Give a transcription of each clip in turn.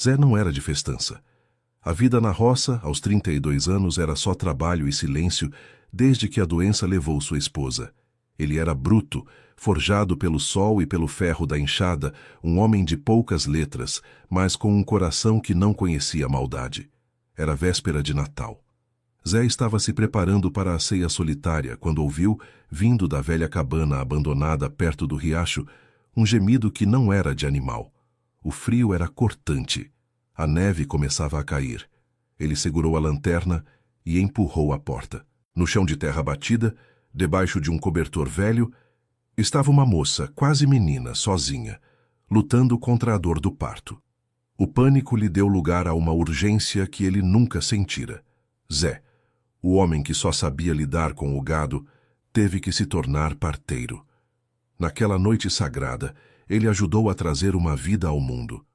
Zé não era de festança. A vida na roça, aos 32 anos, era só trabalho e silêncio, desde que a doença levou sua esposa. Ele era bruto, forjado pelo sol e pelo ferro da enxada, um homem de poucas letras, mas com um coração que não conhecia maldade. Era véspera de Natal. Zé estava se preparando para a ceia solitária quando ouviu, vindo da velha cabana abandonada perto do riacho, um gemido que não era de animal. O frio era cortante. A neve começava a cair. Ele segurou a lanterna e empurrou a porta. No chão de terra batida, debaixo de um cobertor velho, estava uma moça, quase menina, sozinha, lutando contra a dor do parto. O pânico lhe deu lugar a uma urgência que ele nunca sentira. Zé, o homem que só sabia lidar com o gado, teve que se tornar parteiro. Naquela noite sagrada, ele ajudou a trazer uma vida ao mundo.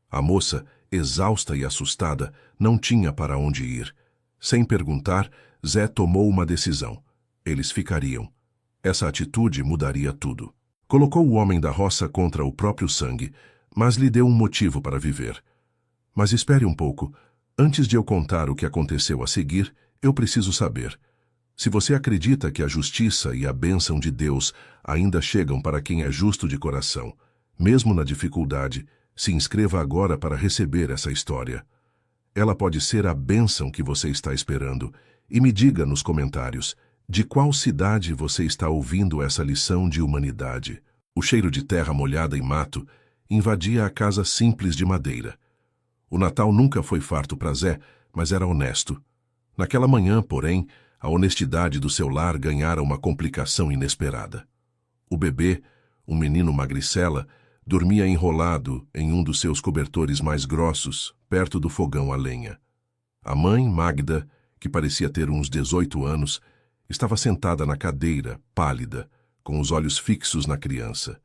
A moça, exausta e assustada, não tinha para onde ir. Sem perguntar, Zé tomou uma decisão. Eles ficariam. Essa atitude mudaria tudo. Colocou o homem da roça contra o próprio sangue, mas lhe deu um motivo para viver. Mas espere um pouco. Antes de eu contar o que aconteceu a seguir, eu preciso saber. Se você acredita que a justiça e a bênção de Deus ainda chegam para quem é justo de coração, mesmo na dificuldade, se inscreva agora para receber essa história. Ela pode ser a bênção que você está esperando. E me diga nos comentários de qual cidade você está ouvindo essa lição de humanidade. O cheiro de terra molhada e mato invadia a casa simples de madeira. O Natal nunca foi farto para Zé, mas era honesto. Naquela manhã, porém, a honestidade do seu lar ganhara uma complicação inesperada. O bebê, um menino magricela, dormia enrolado em um dos seus cobertores mais grossos, perto do fogão a lenha. A mãe, Magda, que parecia ter uns 18 anos, estava sentada na cadeira, pálida, com os olhos fixos na criança.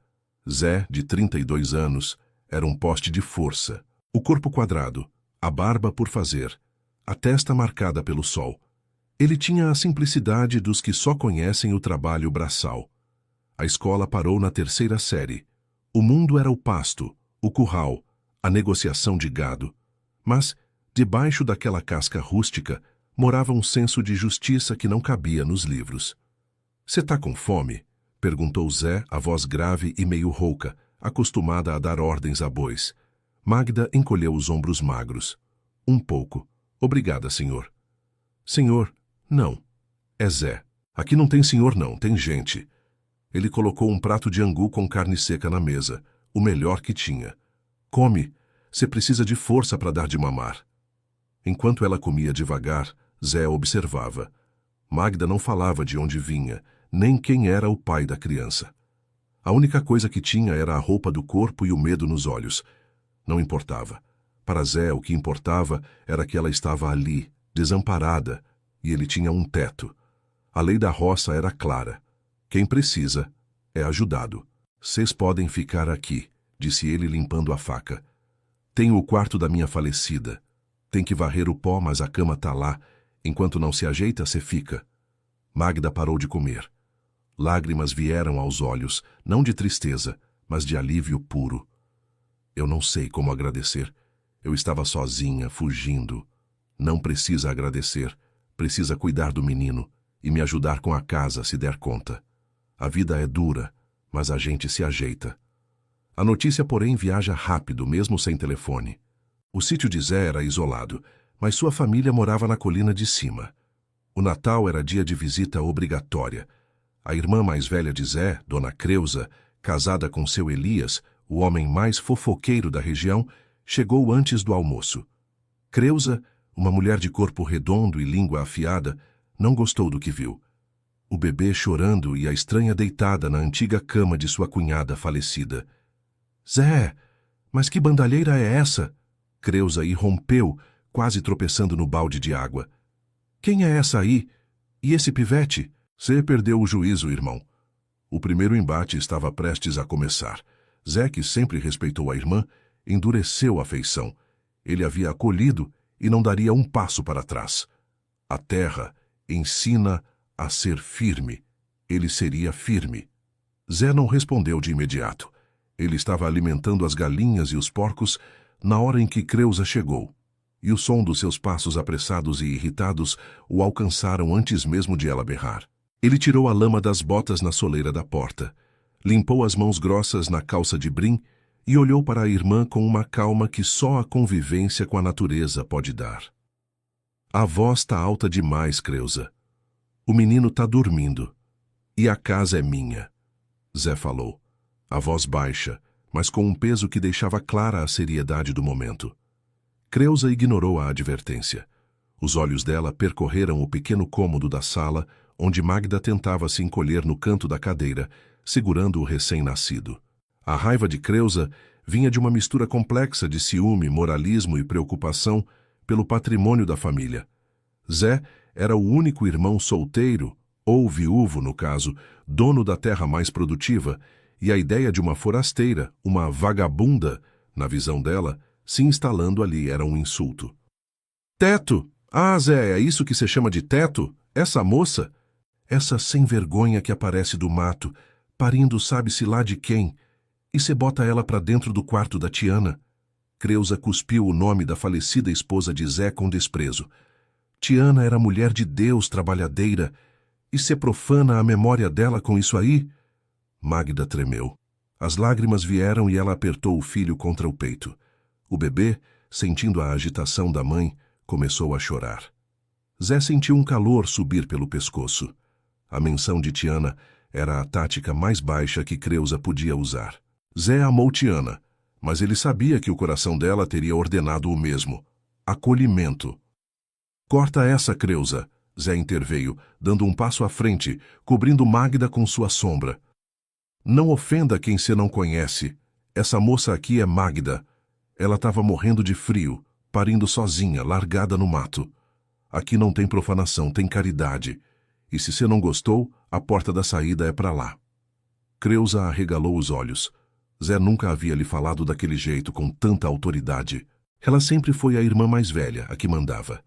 Zé, de 32 anos, era um poste de força. O corpo quadrado, a barba por fazer, a testa marcada pelo sol. Ele tinha a simplicidade dos que só conhecem o trabalho braçal. A escola parou na 3ª série. O mundo era o pasto, o curral, a negociação de gado. Mas, debaixo daquela casca rústica, morava um senso de justiça que não cabia nos livros. "Cê tá com fome?" perguntou Zé, a voz grave e meio rouca, acostumada a dar ordens a bois. Magda encolheu os ombros magros. "Um pouco. Obrigada, senhor." "Senhor, não. É Zé. Aqui não tem senhor não, tem gente." Ele colocou um prato de angu com carne seca na mesa, o melhor que tinha. "Come. Você precisa de força para dar de mamar." Enquanto ela comia devagar, Zé observava. Magda não falava de onde vinha, nem quem era o pai da criança. A única coisa que tinha era a roupa do corpo e o medo nos olhos. Não importava. Para Zé, o que importava era que ela estava ali, desamparada, e ele tinha um teto. A lei da roça era clara. Quem precisa é ajudado. "Cês podem ficar aqui", disse ele limpando a faca. "Tenho o quarto da minha falecida. Tem que varrer o pó, mas a cama tá lá. Enquanto não se ajeita, cê fica." Magda parou de comer. Lágrimas vieram aos olhos, não de tristeza, mas de alívio puro. "Eu não sei como agradecer. Eu estava sozinha, fugindo. Não precisa agradecer. Precisa cuidar do menino e me ajudar com a casa, se der conta. A vida é dura, mas a gente se ajeita." A notícia, porém, viaja rápido, mesmo sem telefone. O sítio de Zé era isolado, mas sua família morava na colina de cima. O Natal era dia de visita obrigatória. A irmã mais velha de Zé, Dona Creuza, casada com seu Elias, o homem mais fofoqueiro da região, chegou antes do almoço. Creuza, uma mulher de corpo redondo e língua afiada, não gostou do que viu. O bebê chorando e a estranha deitada na antiga cama de sua cunhada falecida. "Zé, mas que bandalheira é essa?" Creuza irrompeu, quase tropeçando no balde de água. "Quem é essa aí? E esse pivete?" "Cê perdeu o juízo, irmão." O primeiro embate estava prestes a começar. Zé, que sempre respeitou a irmã, endureceu a feição. Ele havia acolhido e não daria um passo para trás. A terra ensina a ser firme. Ele seria firme. Zé não respondeu de imediato. Ele estava alimentando as galinhas e os porcos, na hora em que Creusa chegou, e o som dos seus passos apressados e irritados o alcançaram antes mesmo de ela berrar. Ele tirou a lama das botas na soleira da porta, limpou as mãos grossas na calça de brim e olhou para a irmã com uma calma que só a convivência com a natureza pode dar. A voz tá alta demais, Creusa. O menino tá dormindo. E a casa é minha, Zé falou, a voz baixa, mas com um peso que deixava clara a seriedade do momento. Creusa ignorou a advertência. Os olhos dela percorreram o pequeno cômodo da sala, onde Magda tentava se encolher no canto da cadeira, segurando o recém-nascido. A raiva de Creusa vinha de uma mistura complexa de ciúme, moralismo e preocupação pelo patrimônio da família. Zé era o único irmão solteiro, ou viúvo, no caso, dono da terra mais produtiva, e a ideia de uma forasteira, uma vagabunda, na visão dela, se instalando ali era um insulto. Teto! Ah, Zé, é isso que você chama de teto? Essa moça? Essa sem-vergonha que aparece do mato, parindo sabe-se lá de quem, e cê bota ela pra dentro do quarto da Tiana? Creusa cuspiu o nome da falecida esposa de Zé com desprezo. Tiana era mulher de Deus, trabalhadeira, e cê profana a memória dela com isso aí? Magda tremeu. As lágrimas vieram e ela apertou o filho contra o peito. O bebê, sentindo a agitação da mãe, começou a chorar. Zé sentiu um calor subir pelo pescoço. A menção de Tiana era a tática mais baixa que Creusa podia usar. Zé amou Tiana, mas ele sabia que o coração dela teria ordenado o mesmo. Acolhimento. Corta essa, Creusa, Zé interveio, dando um passo à frente, cobrindo Magda com sua sombra. Não ofenda quem cê não conhece. Essa moça aqui é Magda. Ela estava morrendo de frio, parindo sozinha, largada no mato. Aqui não tem profanação, tem caridade. E se cê não gostou, a porta da saída é para lá. Creusa arregalou os olhos. Zé nunca havia lhe falado daquele jeito, com tanta autoridade. Ela sempre foi a irmã mais velha, a que mandava.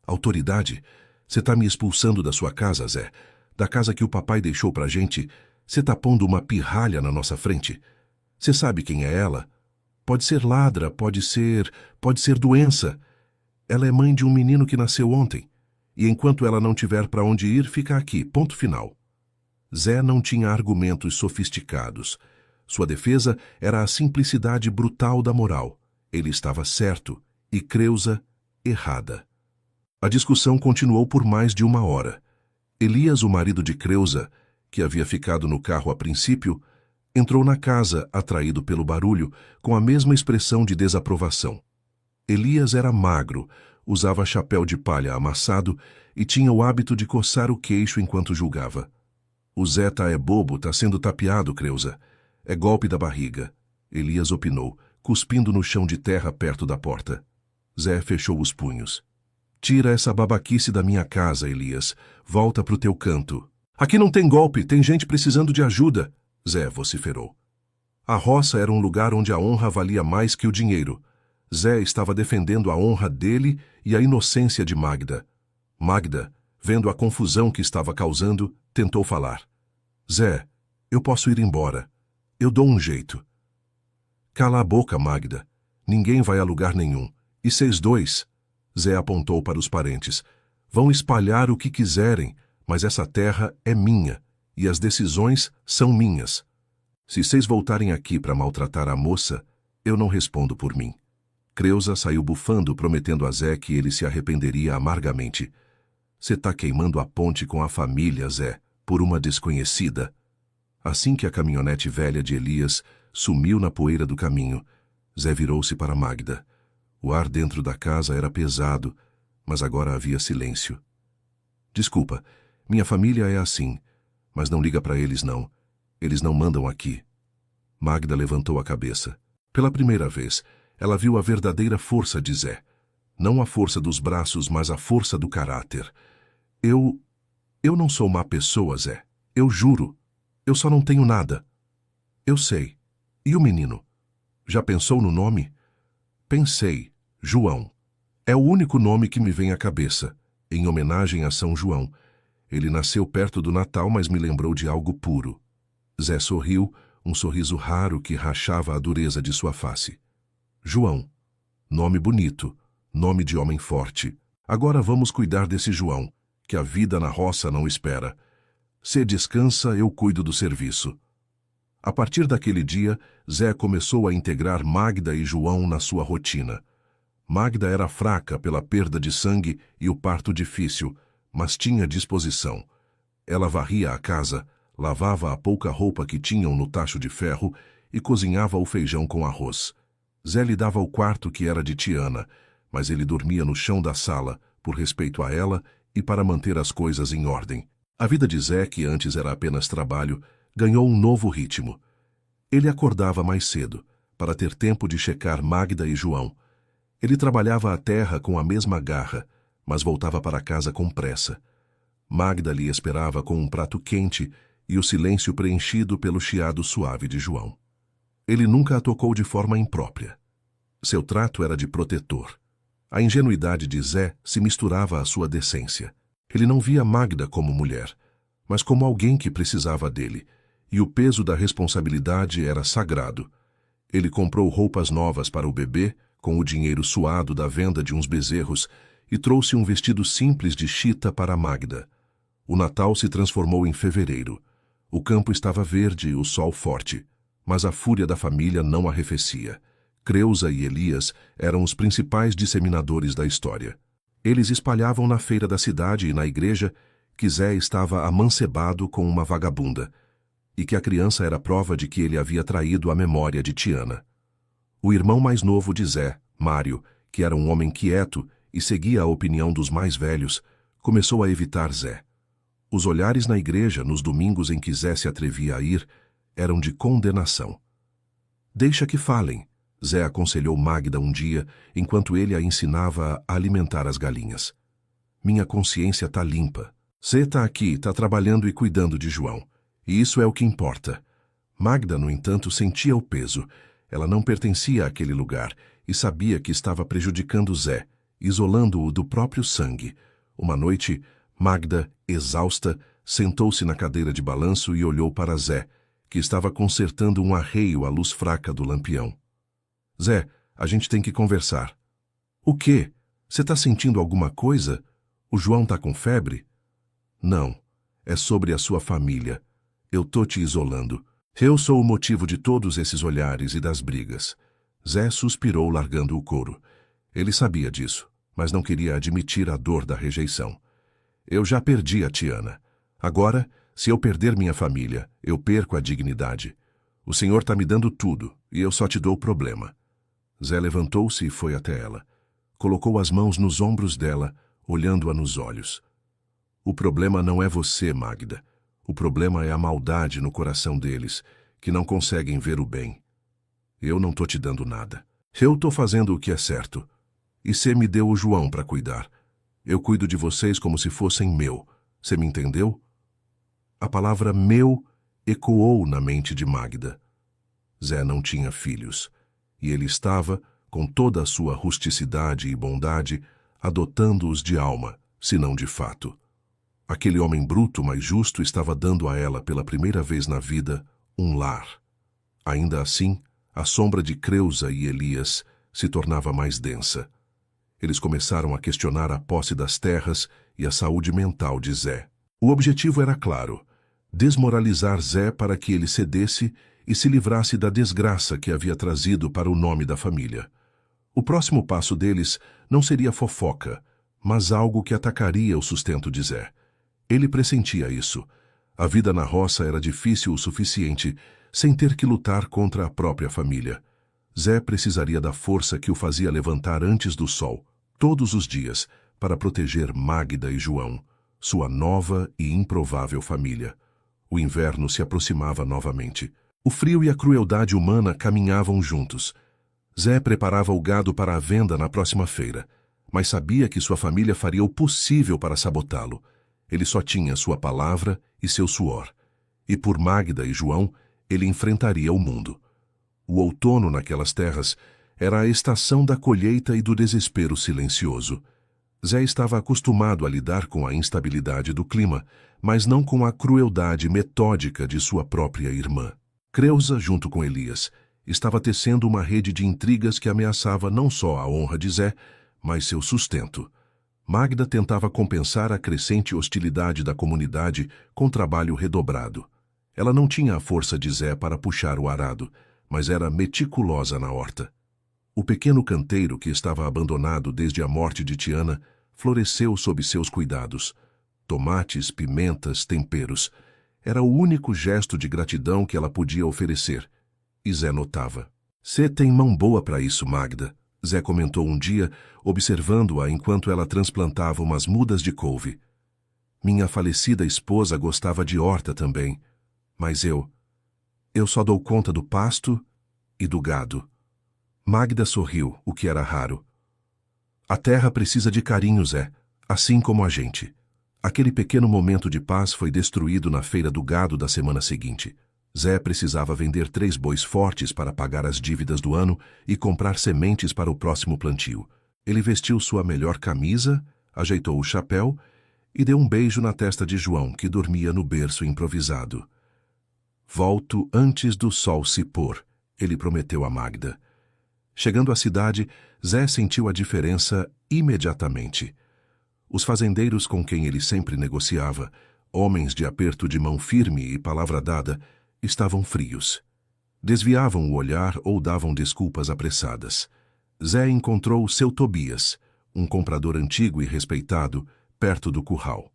Autoridade? Você tá me expulsando da sua casa, Zé? Da casa que o papai deixou pra gente? Você tá pondo uma pirralha na nossa frente? Você sabe quem é ela? Pode ser ladra, pode ser doença. Ela é mãe de um menino que nasceu ontem. E enquanto ela não tiver pra onde ir, fica aqui, ponto final. Zé não tinha argumentos sofisticados. Sua defesa era a simplicidade brutal da moral. Ele estava certo e Creusa errada. A discussão continuou por mais de 1 hora. Elias, o marido de Creusa, que havia ficado no carro a princípio, entrou na casa, atraído pelo barulho, com a mesma expressão de desaprovação. Elias era magro, usava chapéu de palha amassado e tinha o hábito de coçar o queixo enquanto julgava. O Zé tá é bobo, tá sendo tapeado, Creusa. É golpe da barriga, Elias opinou, cuspindo no chão de terra perto da porta. Zé fechou os punhos. Tira essa babaquice da minha casa, Elias. Volta pro teu canto. Aqui não tem golpe, tem gente precisando de ajuda, Zé vociferou. A roça era um lugar onde a honra valia mais que o dinheiro. Zé estava defendendo a honra dele e a inocência de Magda. Magda, vendo a confusão que estava causando, tentou falar. Zé, eu posso ir embora. Eu dou um jeito. Cala a boca, Magda. Ninguém vai a lugar nenhum. E vocês dois? Zé apontou para os parentes. Vão espalhar o que quiserem, mas essa terra é minha, e as decisões são minhas. Se vocês voltarem aqui para maltratar a moça, eu não respondo por mim. Creusa saiu bufando, prometendo a Zé que ele se arrependeria amargamente. Você tá queimando a ponte com a família, Zé, por uma desconhecida. Assim que a caminhonete velha de Elias sumiu na poeira do caminho, Zé virou-se para Magda. O ar dentro da casa era pesado, mas agora havia silêncio. Desculpa, minha família é assim, mas não liga para eles não. Eles não mandam aqui. Magda levantou a cabeça. Pela primeira vez, ela viu a verdadeira força de Zé. Não a força dos braços, mas a força do caráter. Eu não sou má pessoa, Zé. Eu juro. Eu só não tenho nada. Eu sei. E o menino? Já pensou no nome? Pensei. João. É o único nome que me vem à cabeça, em homenagem a São João. Ele nasceu perto do Natal, mas me lembrou de algo puro. Zé sorriu, um sorriso raro que rachava a dureza de sua face. João. Nome bonito, nome de homem forte. Agora vamos cuidar desse João, que a vida na roça não espera. Cê descansa, eu cuido do serviço. A partir daquele dia, Zé começou a integrar Magda e João na sua rotina. Magda era fraca pela perda de sangue e o parto difícil, mas tinha disposição. Ela varria a casa, lavava a pouca roupa que tinham no tacho de ferro e cozinhava o feijão com arroz. Zé lhe dava o quarto que era de Tiana, mas ele dormia no chão da sala, por respeito a ela e para manter as coisas em ordem. A vida de Zé, que antes era apenas trabalho, ganhou um novo ritmo. Ele acordava mais cedo, para ter tempo de checar Magda e João. Ele trabalhava a terra com a mesma garra, mas voltava para casa com pressa. Magda lhe esperava com um prato quente e o silêncio preenchido pelo chiado suave de João. Ele nunca a tocou de forma imprópria. Seu trato era de protetor. A ingenuidade de Zé se misturava à sua decência. Ele não via Magda como mulher, mas como alguém que precisava dele, e o peso da responsabilidade era sagrado. Ele comprou roupas novas para o bebê, com o dinheiro suado da venda de uns bezerros, e trouxe um vestido simples de chita para Magda. O Natal se transformou em fevereiro. O campo estava verde e o sol forte, mas a fúria da família não arrefecia. Creusa e Elias eram os principais disseminadores da história. Eles espalhavam na feira da cidade e na igreja que Zé estava amancebado com uma vagabunda, e que a criança era prova de que ele havia traído a memória de Tiana. O irmão mais novo de Zé, Mário, que era um homem quieto e seguia a opinião dos mais velhos, começou a evitar Zé. Os olhares na igreja, nos domingos em que Zé se atrevia a ir, eram de condenação. Deixa que falem, Zé aconselhou Magda um dia, enquanto ele a ensinava a alimentar as galinhas. Minha consciência tá limpa. Zé tá aqui, tá trabalhando e cuidando de João. E isso é o que importa. Magda, no entanto, sentia o peso. Ela não pertencia àquele lugar e sabia que estava prejudicando Zé, isolando-o do próprio sangue. Uma noite, Magda, exausta, sentou-se na cadeira de balanço e olhou para Zé, que estava consertando um arreio à luz fraca do lampião. Zé, a gente tem que conversar. O quê? Você tá sentindo alguma coisa? O João tá com febre? Não, é sobre a sua família. Eu tô te isolando. Eu sou o motivo de todos esses olhares e das brigas. Zé suspirou largando o couro. Ele sabia disso, mas não queria admitir a dor da rejeição. Eu já perdi a Tiana. Agora, se eu perder minha família, eu perco a dignidade. O Senhor tá me dando tudo, e eu só te dou o problema. Zé levantou-se e foi até ela. Colocou as mãos nos ombros dela, olhando-a nos olhos. O problema não é você, Magda. O problema é a maldade no coração deles, que não conseguem ver o bem. Eu não tô te dando nada. Eu tô fazendo o que é certo. E cê me deu o João para cuidar. Eu cuido de vocês como se fossem meu. Cê me entendeu? A palavra meu ecoou na mente de Magda. Zé não tinha filhos, e ele estava, com toda a sua rusticidade e bondade, adotando-os de alma, se não de fato. Aquele homem bruto, mas justo, estava dando a ela, pela primeira vez na vida, um lar. Ainda assim, a sombra de Creusa e Elias se tornava mais densa. Eles começaram a questionar a posse das terras e a saúde mental de Zé. O objetivo era claro: desmoralizar Zé para que ele cedesse e se livrasse da desgraça que havia trazido para o nome da família. O próximo passo deles não seria fofoca, mas algo que atacaria o sustento de Zé. Ele pressentia isso. A vida na roça era difícil o suficiente, sem ter que lutar contra a própria família. Zé precisaria da força que o fazia levantar antes do sol, todos os dias, para proteger Magda e João, sua nova e improvável família. O inverno se aproximava novamente. O frio e a crueldade humana caminhavam juntos. Zé preparava o gado para a venda na próxima feira, mas sabia que sua família faria o possível para sabotá-lo. Ele só tinha sua palavra e seu suor. E por Magda e João, ele enfrentaria o mundo. O outono naquelas terras era a estação da colheita e do desespero silencioso. Zé estava acostumado a lidar com a instabilidade do clima, mas não com a crueldade metódica de sua própria irmã. Creusa, junto com Elias, estava tecendo uma rede de intrigas que ameaçava não só a honra de Zé, mas seu sustento. Magda tentava compensar a crescente hostilidade da comunidade com trabalho redobrado. Ela não tinha a força de Zé para puxar o arado, mas era meticulosa na horta. O pequeno canteiro, que estava abandonado desde a morte de Tiana, floresceu sob seus cuidados. Tomates, pimentas, temperos. Era o único gesto de gratidão que ela podia oferecer. E Zé notava. "Cê tem mão boa para isso, Magda", Zé comentou um dia, observando-a enquanto ela transplantava umas mudas de couve. "Minha falecida esposa gostava de horta também, mas eu só dou conta do pasto e do gado." Magda sorriu, o que era raro. "A terra precisa de carinho, Zé, assim como a gente." Aquele pequeno momento de paz foi destruído na feira do gado da semana seguinte. Zé precisava vender 3 bois fortes para pagar as dívidas do ano e comprar sementes para o próximo plantio. Ele vestiu sua melhor camisa, ajeitou o chapéu e deu um beijo na testa de João, que dormia no berço improvisado. "Volto antes do sol se pôr", ele prometeu a Magda. Chegando à cidade, Zé sentiu a diferença imediatamente. Os fazendeiros com quem ele sempre negociava, homens de aperto de mão firme e palavra dada, estavam frios. Desviavam o olhar ou davam desculpas apressadas. Zé encontrou seu Tobias, um comprador antigo e respeitado, perto do curral.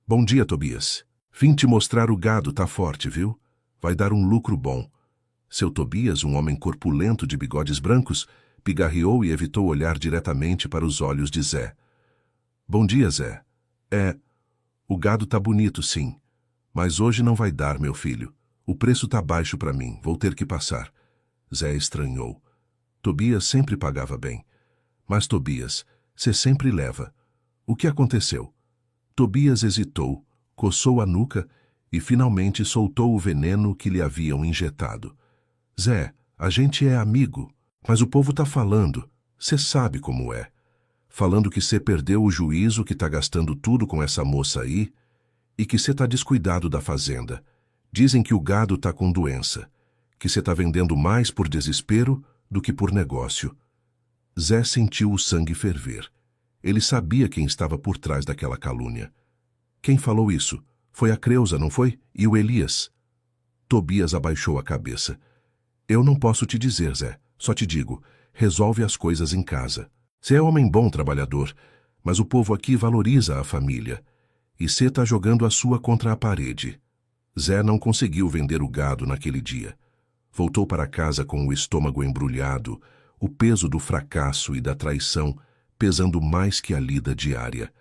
"Bom dia, Tobias. Vim te mostrar o gado, tá forte, viu? Vai dar um lucro bom." Seu Tobias, um homem corpulento de bigodes brancos, pigarreou e evitou olhar diretamente para os olhos de Zé. "Bom dia, Zé. O gado tá bonito, sim. Mas hoje não vai dar, meu filho. O preço tá baixo para mim, vou ter que passar." Zé estranhou. Tobias sempre pagava bem. "Mas, Tobias, cê sempre leva. O que aconteceu?" Tobias hesitou, coçou a nuca e finalmente soltou o veneno que lhe haviam injetado. "Zé, a gente é amigo, mas o povo tá falando, cê sabe como é. Falando que cê perdeu o juízo, que tá gastando tudo com essa moça aí e que cê tá descuidado da fazenda. Dizem que o gado tá com doença, que cê tá vendendo mais por desespero do que por negócio." Zé sentiu o sangue ferver. Ele sabia quem estava por trás daquela calúnia. "Quem falou isso? Foi a Creusa, não foi? E o Elias?" Tobias abaixou a cabeça. "Eu não posso te dizer, Zé. Só te digo, resolve as coisas em casa. Cê é homem bom, trabalhador, mas o povo aqui valoriza a família. E cê tá jogando a sua contra a parede." Zé não conseguiu vender o gado naquele dia. Voltou para casa com o estômago embrulhado, o peso do fracasso e da traição pesando mais que a lida diária.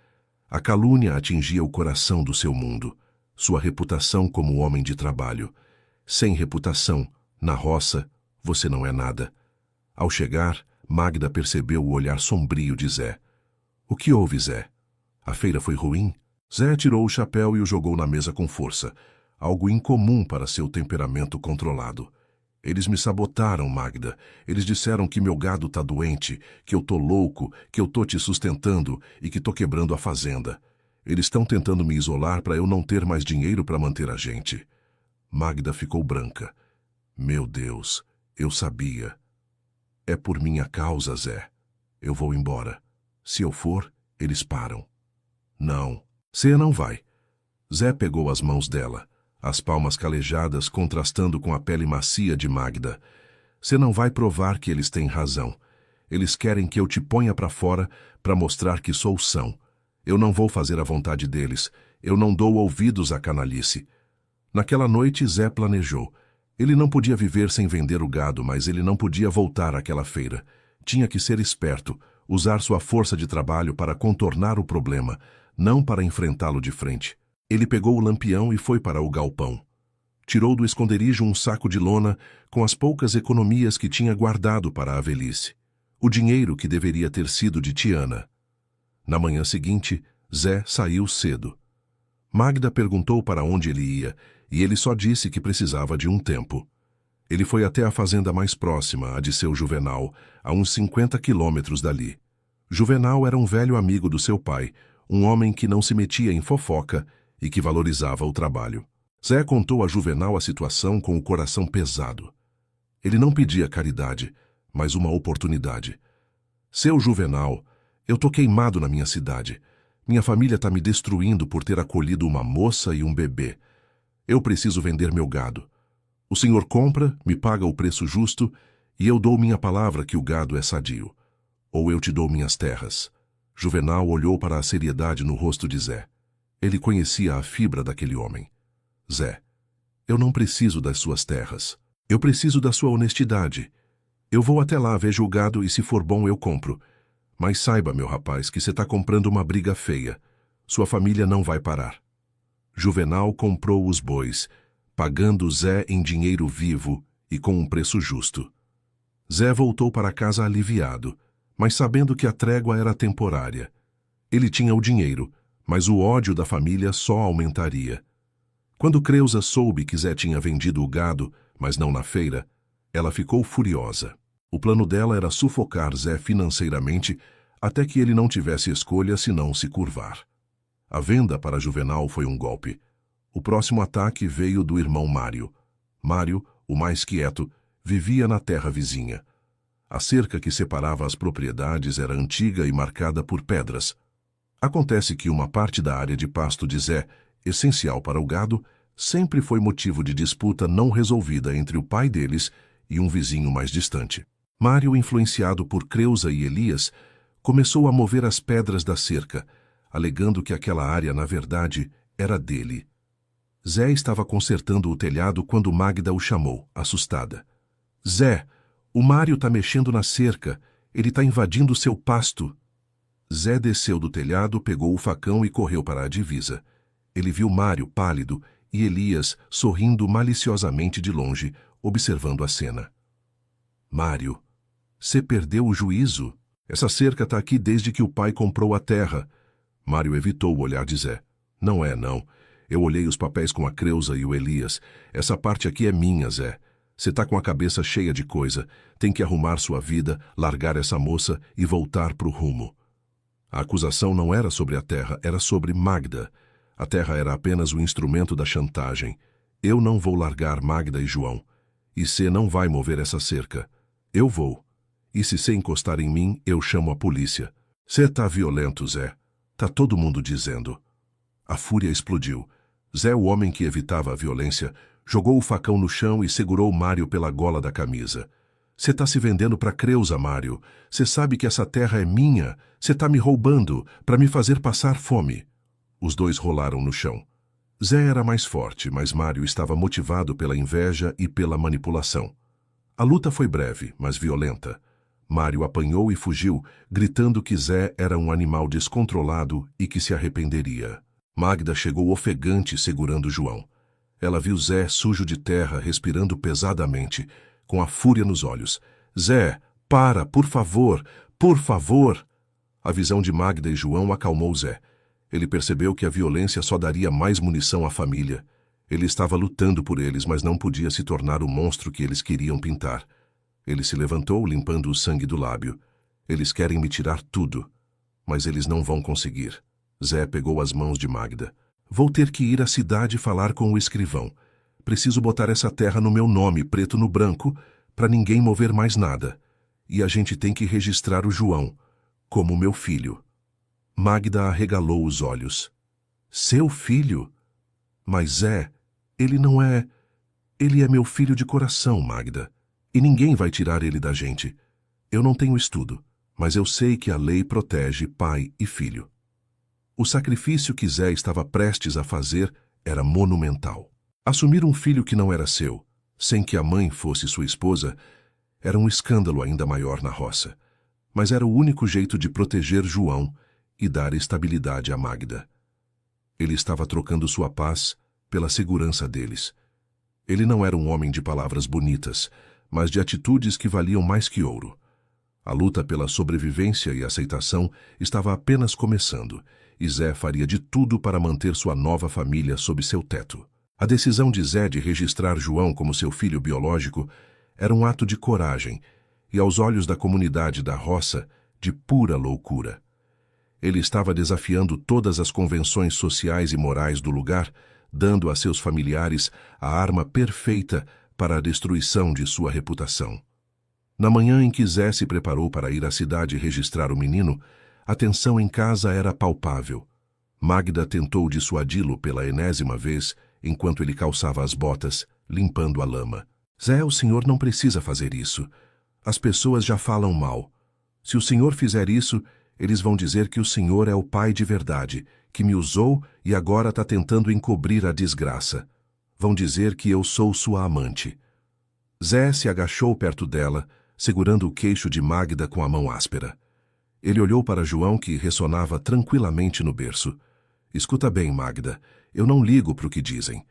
A calúnia atingia o coração do seu mundo, sua reputação como homem de trabalho. Sem reputação, na roça, você não é nada. Ao chegar, Magda percebeu o olhar sombrio de Zé. "O que houve, Zé? A feira foi ruim?" Zé tirou o chapéu e o jogou na mesa com força, algo incomum para seu temperamento controlado. "Eles me sabotaram, Magda. Eles disseram que meu gado tá doente, que eu tô louco, que eu tô te sustentando e que tô quebrando a fazenda. Eles estão tentando me isolar para eu não ter mais dinheiro para manter a gente." Magda ficou branca. "Meu Deus, eu sabia." "É por minha causa, Zé. Eu vou embora. Se eu for, eles param." "Não, cê não vai." Zé pegou as mãos dela, as palmas calejadas contrastando com a pele macia de Magda. "Cê não vai provar que eles têm razão. Eles querem que eu te ponha para fora para mostrar que sou são. Eu não vou fazer a vontade deles. Eu não dou ouvidos à canalice." Naquela noite, Zé planejou. Ele não podia viver sem vender o gado, mas ele não podia voltar àquela feira. Tinha que ser esperto, usar sua força de trabalho para contornar o problema, não para enfrentá-lo de frente. Ele pegou o lampião e foi para o galpão. Tirou do esconderijo um saco de lona com as poucas economias que tinha guardado para a velhice. O dinheiro que deveria ter sido de Tiana. Na manhã seguinte, Zé saiu cedo. Magda perguntou para onde ele ia, e ele só disse que precisava de um tempo. Ele foi até a fazenda mais próxima, a de seu Juvenal, a uns 50 quilômetros dali. Juvenal era um velho amigo do seu pai, um homem que não se metia em fofoca e que valorizava o trabalho. Zé contou a Juvenal a situação com o coração pesado. Ele não pedia caridade, mas uma oportunidade. Seu Juvenal, eu tô queimado na minha cidade. Minha família tá me destruindo por ter acolhido uma moça e um bebê. Eu preciso vender meu gado. O senhor compra, me paga o preço justo e eu dou minha palavra que o gado é sadio. Ou eu te dou minhas terras. Juvenal olhou para a seriedade no rosto de Zé. Ele conhecia a fibra daquele homem. Zé, eu não preciso das suas terras. Eu preciso da sua honestidade. Eu vou até lá, vejo o gado e se for bom eu compro. Mas saiba, meu rapaz, que você está comprando uma briga feia. Sua família não vai parar. Juvenal comprou os bois, pagando Zé em dinheiro vivo e com um preço justo. Zé voltou para casa aliviado, mas sabendo que a trégua era temporária. Ele tinha o dinheiro, mas o ódio da família só aumentaria. Quando Creuza soube que Zé tinha vendido o gado, mas não na feira, ela ficou furiosa. O plano dela era sufocar Zé financeiramente até que ele não tivesse escolha senão se curvar. A venda para Juvenal foi um golpe. O próximo ataque veio do irmão Mário. Mário, o mais quieto, vivia na terra vizinha. A cerca que separava as propriedades era antiga e marcada por pedras. Acontece que uma parte da área de pasto de Zé, essencial para o gado, sempre foi motivo de disputa não resolvida entre o pai deles e um vizinho mais distante. Mário, influenciado por Creuza e Elias, começou a mover as pedras da cerca, alegando que aquela área, na verdade, era dele. Zé estava consertando o telhado quando Magda o chamou, assustada. Zé, o Mário está mexendo na cerca. Ele está invadindo seu pasto. Zé desceu do telhado, pegou o facão e correu para a divisa. Ele viu Mário pálido e Elias sorrindo maliciosamente de longe, observando a cena. Mário, você perdeu o juízo? Essa cerca está aqui desde que o pai comprou a terra. Mário evitou o olhar de Zé. Não é, não. Eu olhei os papéis com a Creuza e o Elias. Essa parte aqui é minha, Zé. Você está com a cabeça cheia de coisa. Tem que arrumar sua vida, largar essa moça e voltar para o rumo. A acusação não era sobre a terra, era sobre Magda. A terra era apenas o instrumento da chantagem. Eu não vou largar Magda e João. E você não vai mover essa cerca. Eu vou. E se você encostar em mim, eu chamo a polícia. Você tá violento, Zé. Tá todo mundo dizendo. A fúria explodiu. Zé, o homem que evitava a violência, jogou o facão no chão e segurou Mário pela gola da camisa. Você tá se vendendo pra Creuza, Mário. Você sabe que essa terra é minha. Você tá me roubando para me fazer passar fome. Os dois rolaram no chão. Zé era mais forte, mas Mário estava motivado pela inveja e pela manipulação. A luta foi breve, mas violenta. Mário apanhou e fugiu, gritando que Zé era um animal descontrolado e que se arrependeria. Magda chegou ofegante segurando João. Ela viu Zé sujo de terra, respirando pesadamente, com a fúria nos olhos. Zé, para, por favor, por favor! A visão de Magda e João acalmou Zé. Ele percebeu que a violência só daria mais munição à família. Ele estava lutando por eles, mas não podia se tornar o monstro que eles queriam pintar. Ele se levantou, limpando o sangue do lábio. Eles querem me tirar tudo, mas eles não vão conseguir. Zé pegou as mãos de Magda. Vou ter que ir à cidade falar com o escrivão. Preciso botar essa terra no meu nome, preto no branco, para ninguém mover mais nada. E a gente tem que registrar o João, como meu filho. Magda arregalou os olhos. Seu filho? Mas Zé, ele não é... Ele é meu filho de coração, Magda. E ninguém vai tirar ele da gente. Eu não tenho estudo, mas eu sei que a lei protege pai e filho. O sacrifício que Zé estava prestes a fazer era monumental. Assumir um filho que não era seu, sem que a mãe fosse sua esposa, era um escândalo ainda maior na roça. Mas era o único jeito de proteger João e dar estabilidade a Magda. Ele estava trocando sua paz pela segurança deles. Ele não era um homem de palavras bonitas, mas de atitudes que valiam mais que ouro. A luta pela sobrevivência e aceitação estava apenas começando, e Zé faria de tudo para manter sua nova família sob seu teto. A decisão de Zé de registrar João como seu filho biológico era um ato de coragem e, aos olhos da comunidade da roça, de pura loucura. Ele estava desafiando todas as convenções sociais e morais do lugar, dando a seus familiares a arma perfeita para a destruição de sua reputação. Na manhã em que Zé se preparou para ir à cidade registrar o menino, a tensão em casa era palpável. Magda tentou dissuadi-lo pela enésima vez, enquanto ele calçava as botas, limpando a lama. Zé, o senhor não precisa fazer isso. As pessoas já falam mal. Se o senhor fizer isso, eles vão dizer que o senhor é o pai de verdade, que me usou e agora está tentando encobrir a desgraça. Vão dizer que eu sou sua amante. Zé se agachou perto dela, segurando o queixo de Magda com a mão áspera. Ele olhou para João, que ressonava tranquilamente no berço. Escuta bem, Magda, eu não ligo para o que dizem.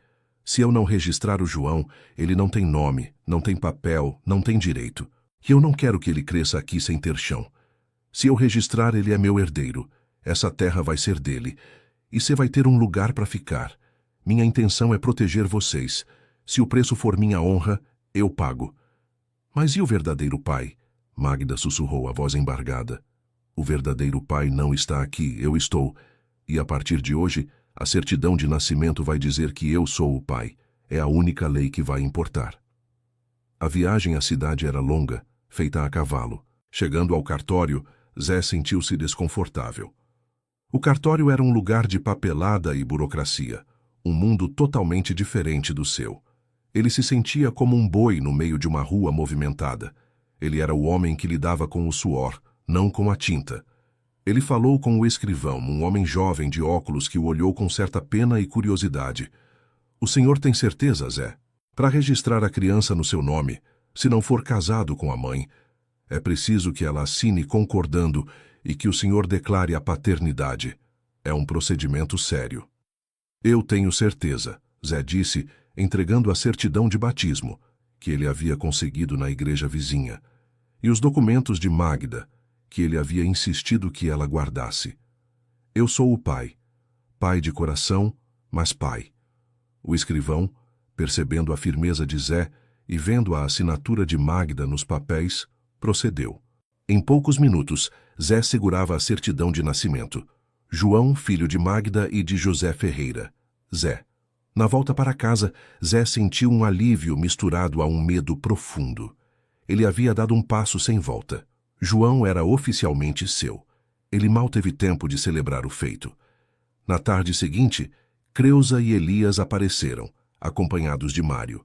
Se eu não registrar o João, ele não tem nome, não tem papel, não tem direito. E eu não quero que ele cresça aqui sem ter chão. Se eu registrar, ele é meu herdeiro. Essa terra vai ser dele. E você vai ter um lugar para ficar. Minha intenção é proteger vocês. Se o preço for minha honra, eu pago. Mas e o verdadeiro pai? Magda sussurrou, a voz embargada. O verdadeiro pai não está aqui, eu estou. E a partir de hoje, a certidão de nascimento vai dizer que eu sou o pai. É a única lei que vai importar. A viagem à cidade era longa, feita a cavalo. Chegando ao cartório, Zé sentiu-se desconfortável. O cartório era um lugar de papelada e burocracia, um mundo totalmente diferente do seu. Ele se sentia como um boi no meio de uma rua movimentada. Ele era o homem que lidava com o suor, não com a tinta. Ele falou com o escrivão, um homem jovem de óculos que o olhou com certa pena e curiosidade. O senhor tem certeza, Zé? Para registrar a criança no seu nome, se não for casado com a mãe, é preciso que ela assine concordando e que o senhor declare a paternidade. É um procedimento sério. Eu tenho certeza, Zé disse, entregando a certidão de batismo, que ele havia conseguido na igreja vizinha, e os documentos de Magda, que ele havia insistido que ela guardasse. Eu sou o pai. Pai de coração, mas pai. O escrivão, percebendo a firmeza de Zé e vendo a assinatura de Magda nos papéis, procedeu. Em poucos minutos, Zé segurava a certidão de nascimento. João, filho de Magda e de José Ferreira. Zé. Na volta para casa, Zé sentiu um alívio misturado a um medo profundo. Ele havia dado um passo sem volta. João era oficialmente seu. Ele mal teve tempo de celebrar o feito. Na tarde seguinte, Creusa e Elias apareceram, acompanhados de Mário.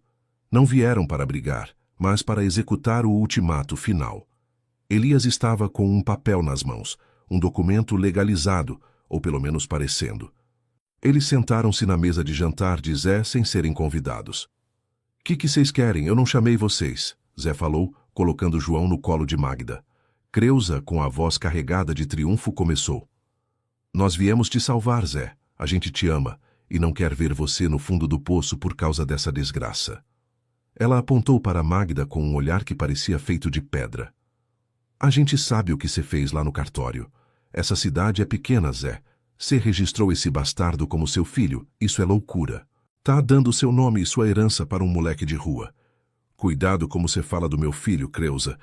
Não vieram para brigar, mas para executar o ultimato final. Elias estava com um papel nas mãos, um documento legalizado, ou pelo menos parecendo. Eles sentaram-se na mesa de jantar de Zé sem serem convidados. Que vocês querem? Eu não chamei vocês, Zé falou, colocando João no colo de Magda. Creusa, com a voz carregada de triunfo, começou. Nós viemos te salvar, Zé. A gente te ama e não quer ver você no fundo do poço por causa dessa desgraça. Ela apontou para Magda com um olhar que parecia feito de pedra. A gente sabe o que você fez lá no cartório. Essa cidade é pequena, Zé. Você registrou esse bastardo como seu filho. Isso é loucura. Tá dando seu nome e sua herança para um moleque de rua. Cuidado como você fala do meu filho, Creusa.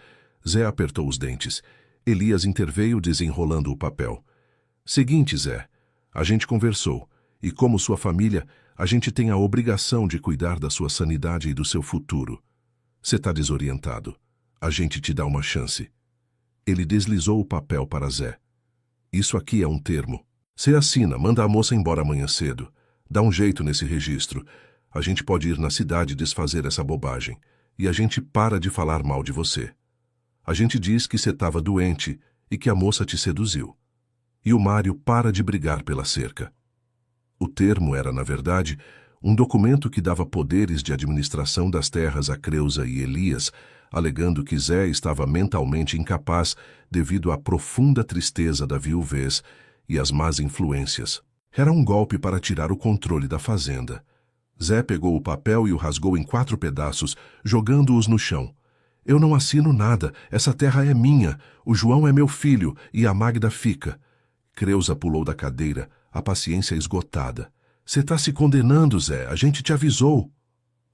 Zé apertou os dentes. Elias interveio desenrolando o papel. Seguinte, Zé. A gente conversou. E como sua família, a gente tem a obrigação de cuidar da sua sanidade e do seu futuro. Você tá desorientado. A gente te dá uma chance. Ele deslizou o papel para Zé. Isso aqui é um termo. Você assina, manda a moça embora amanhã cedo. Dá um jeito nesse registro. A gente pode ir na cidade desfazer essa bobagem. E a gente para de falar mal de você. A gente diz que você estava doente e que a moça te seduziu. E o Mário para de brigar pela cerca. O termo era, na verdade, um documento que dava poderes de administração das terras a Creusa e Elias, alegando que Zé estava mentalmente incapaz devido à profunda tristeza da viuvez e às más influências. Era um golpe para tirar o controle da fazenda. Zé pegou o papel e o rasgou em 4 pedaços, jogando-os no chão. Eu não assino nada, essa terra é minha, o João é meu filho e a Magda fica. Creusa pulou da cadeira, a paciência esgotada. Você está se condenando, Zé, a gente te avisou.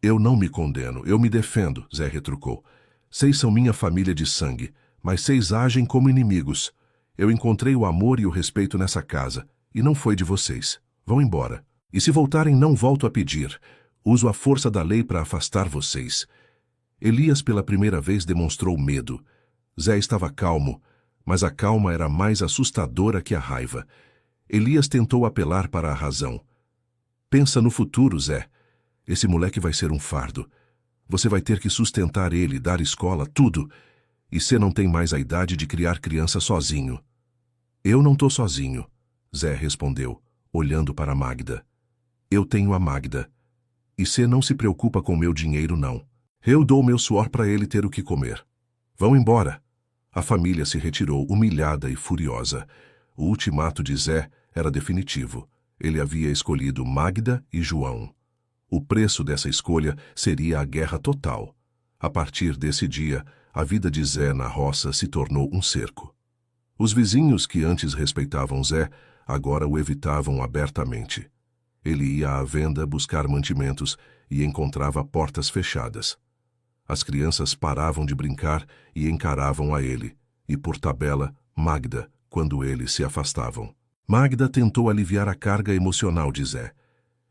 Eu não me condeno, eu me defendo, Zé retrucou. Vocês são minha família de sangue, mas vocês agem como inimigos. Eu encontrei o amor e o respeito nessa casa, e não foi de vocês. Vão embora. E se voltarem, não volto a pedir. Uso a força da lei para afastar vocês. Elias pela primeira vez demonstrou medo. Zé estava calmo, mas a calma era mais assustadora que a raiva. Elias tentou apelar para a razão. Pensa no futuro, Zé. Esse moleque vai ser um fardo. Você vai ter que sustentar ele, dar escola, tudo. E você não tem mais a idade de criar criança sozinho. Eu não tô sozinho, Zé respondeu, olhando para Magda. Eu tenho a Magda. E você não se preocupa com meu dinheiro, não. Eu dou meu suor para ele ter o que comer. Vão embora. A família se retirou, humilhada e furiosa. O ultimato de Zé era definitivo. Ele havia escolhido Magda e João. O preço dessa escolha seria a guerra total. A partir desse dia, a vida de Zé na roça se tornou um cerco. Os vizinhos que antes respeitavam Zé, agora o evitavam abertamente. Ele ia à venda buscar mantimentos e encontrava portas fechadas. As crianças paravam de brincar e encaravam a ele, e por tabela, Magda, quando eles se afastavam. Magda tentou aliviar a carga emocional de Zé.